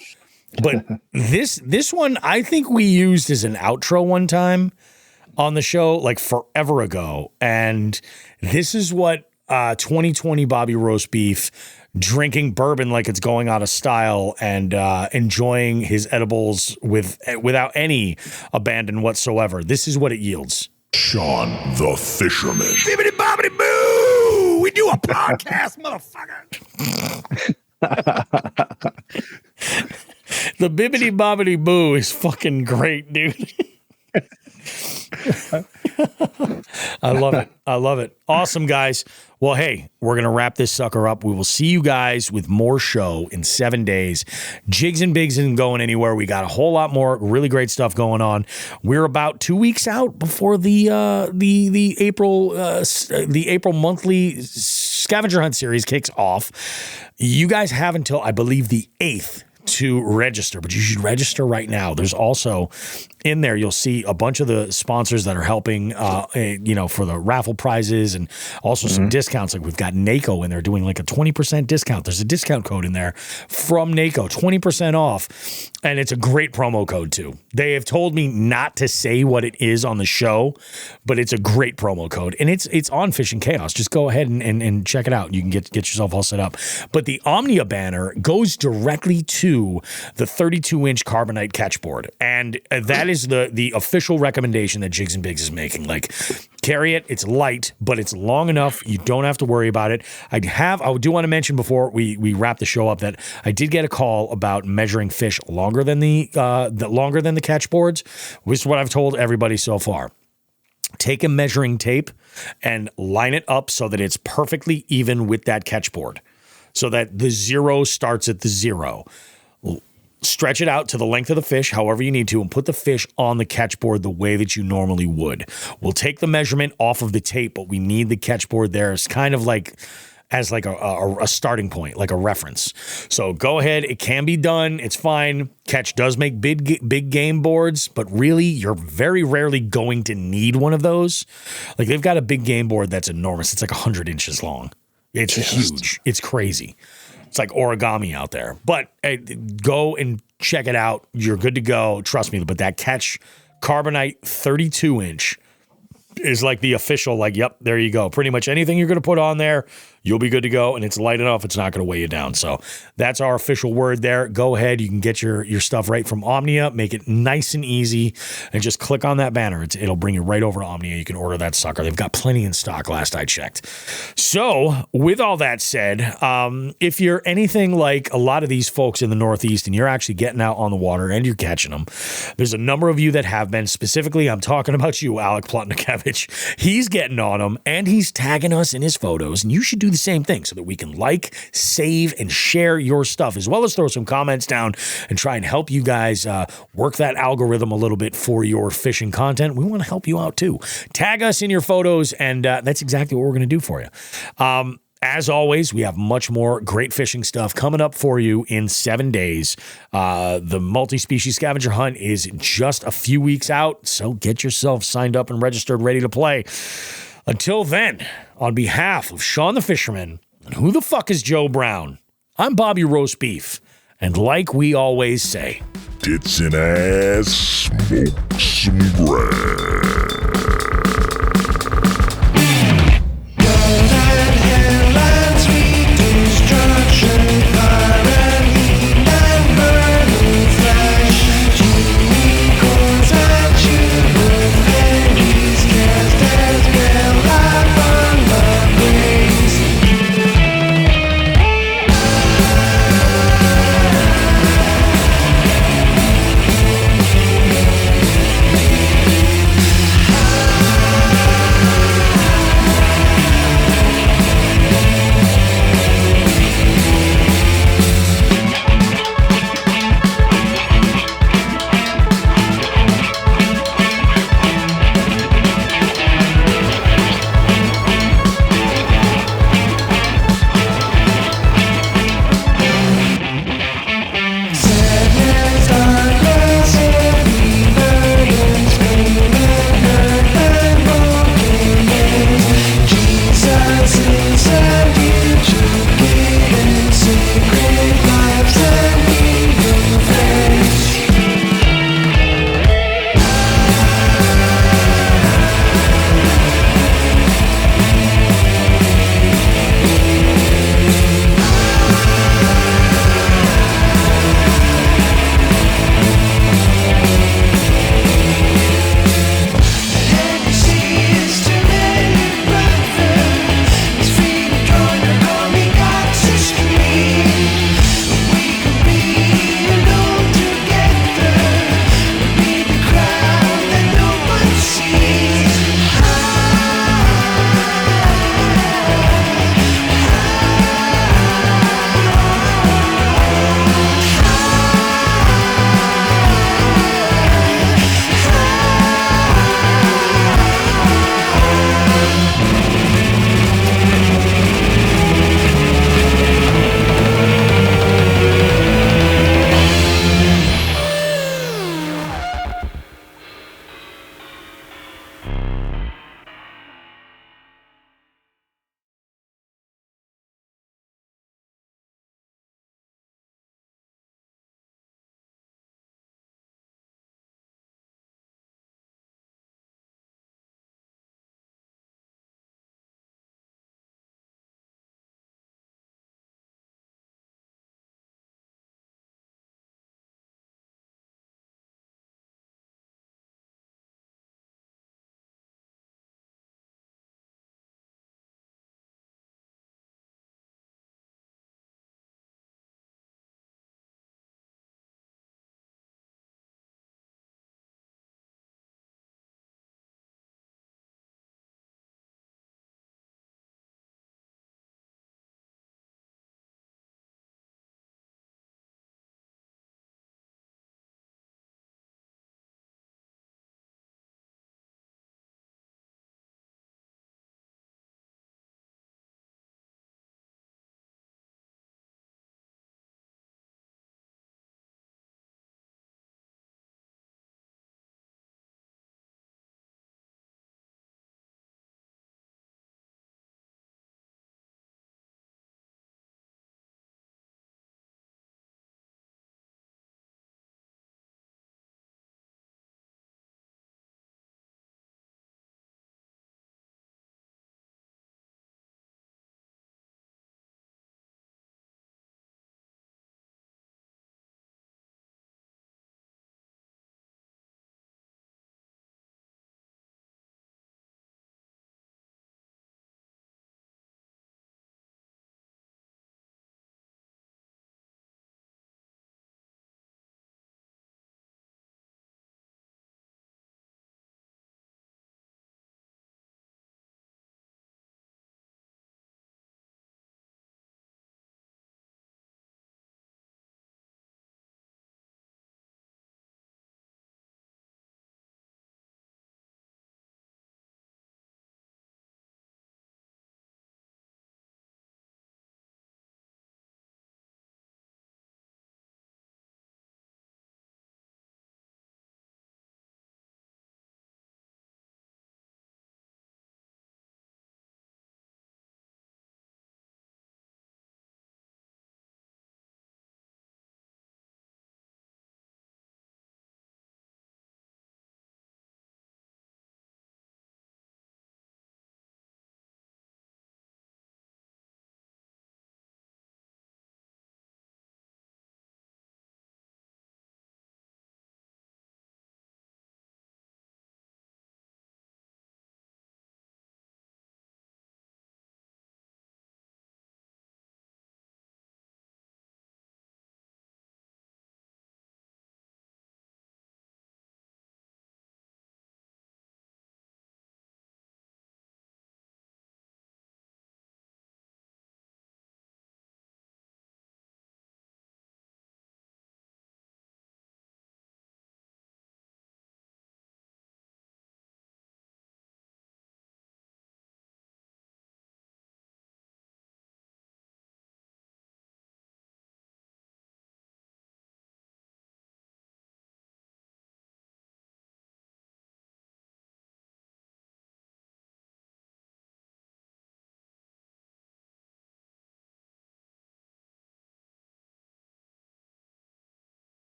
But this one I think we used as an outro one time on the show like forever ago. And this is what 2020 Bobby Roast Beef drinking bourbon like it's going out of style and enjoying his edibles without any abandon whatsoever. This is what it yields. Shawn the Fisherman. Bibbidi bobbidi boo! We do a podcast, motherfucker. The bibbidi bobbidi boo is fucking great, dude. I love it. Awesome, guys. Well, hey, we're going to wrap this sucker up. We will see you guys with more show in 7 days. Jigs and Bigs isn't going anywhere. We got a whole lot more really great stuff going on. We're about 2 weeks out before the April monthly scavenger hunt series kicks off. You guys have until, I believe, the 8th to register, but you should register right now. There's also in there, you'll see a bunch of the sponsors that are helping, for the raffle prizes and also some discounts. Like we've got NACO in there doing like a 20% discount. There's a discount code in there from NACO, 20% off. And it's a great promo code too. They have told me not to say what it is on the show, but it's a great promo code. And it's on Fishing Chaos. Just go ahead and check it out. You can get yourself all set up. But the Omnia banner goes directly to the 32-inch carbonite catchboard. And that is the official recommendation that Jigs and Bigs is making. Like, carry it. It's light, but it's long enough. You don't have to worry about it. I do want to mention before we wrap the show up that I did get a call about measuring fish longer than the catchboards, which is what I've told everybody so far. Take a measuring tape and line it up so that it's perfectly even with that catchboard, so that the zero starts at the zero. Stretch it out to the length of the fish, however you need to, and put the fish on the catchboard the way that you normally would. We'll take the measurement off of the tape, but we need the catchboard there as kind of like as like a starting point, like a reference. So go ahead. It can be done. It's fine. Catch does make big game boards, but really you're very rarely going to need one of those. Like they've got a big game board that's enormous. It's like 100 inches long. It's huge. It's crazy. It's like origami out there. But go and check it out. You're good to go. Trust me. But that Catch Carbonite 32-inch is like the official, like, yep, there you go. Pretty much anything you're going to put on there, you'll be good to go. And it's light enough. It's not going to weigh you down. So that's our official word there. Go ahead. You can get your stuff right from Omnia. Make it nice and easy. And just click on that banner. It'll bring you right over to Omnia. You can order that sucker. They've got plenty in stock last I checked. So with all that said, if you're anything like a lot of these folks in the Northeast and you're actually getting out on the water and you're catching them, there's a number of you that have been. Specifically, I'm talking about you, Alec Plotnikevich. He's getting on them and he's tagging us in his photos. And you should do the same thing so that we can like, save, and share your stuff, as well as throw some comments down and try and help you guys work that algorithm a little bit for your fishing content. We want to help you out too. Tag us in your photos, and that's exactly what we're going to do for you. As always, we have much more great fishing stuff coming up for you in 7 days. The multi-species scavenger hunt is just a few weeks out, so get yourself signed up and registered, ready to play. Until then, on behalf of Shawn the Fisherman, and who the fuck is Joe Brown? I'm Bobby Roast Beef, and like we always say, tits and ass, smoke some grass.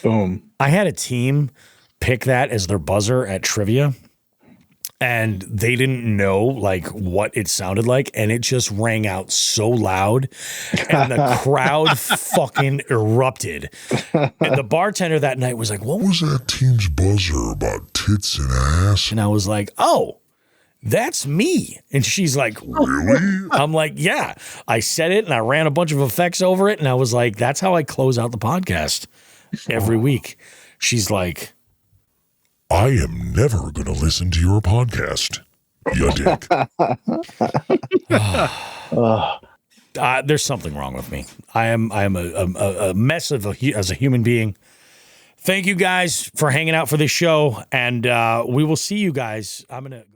Boom. I had a team pick that as their buzzer at trivia, and they didn't know like what it sounded like, and it just rang out so loud, and the crowd fucking erupted. And the bartender that night was like, "What was that team's buzzer about tits and ass?" And I was like, "Oh, that's me." And she's like, "Really?" I'm like, "Yeah." I said it, and I ran a bunch of effects over it, and I was like, "That's how I close out the podcast every week." She's like, "I am never going to listen to your podcast, you dick." There's something wrong with me. I am a mess as a human being. Thank you guys for hanging out for this show, and we will see you guys. I'm gonna.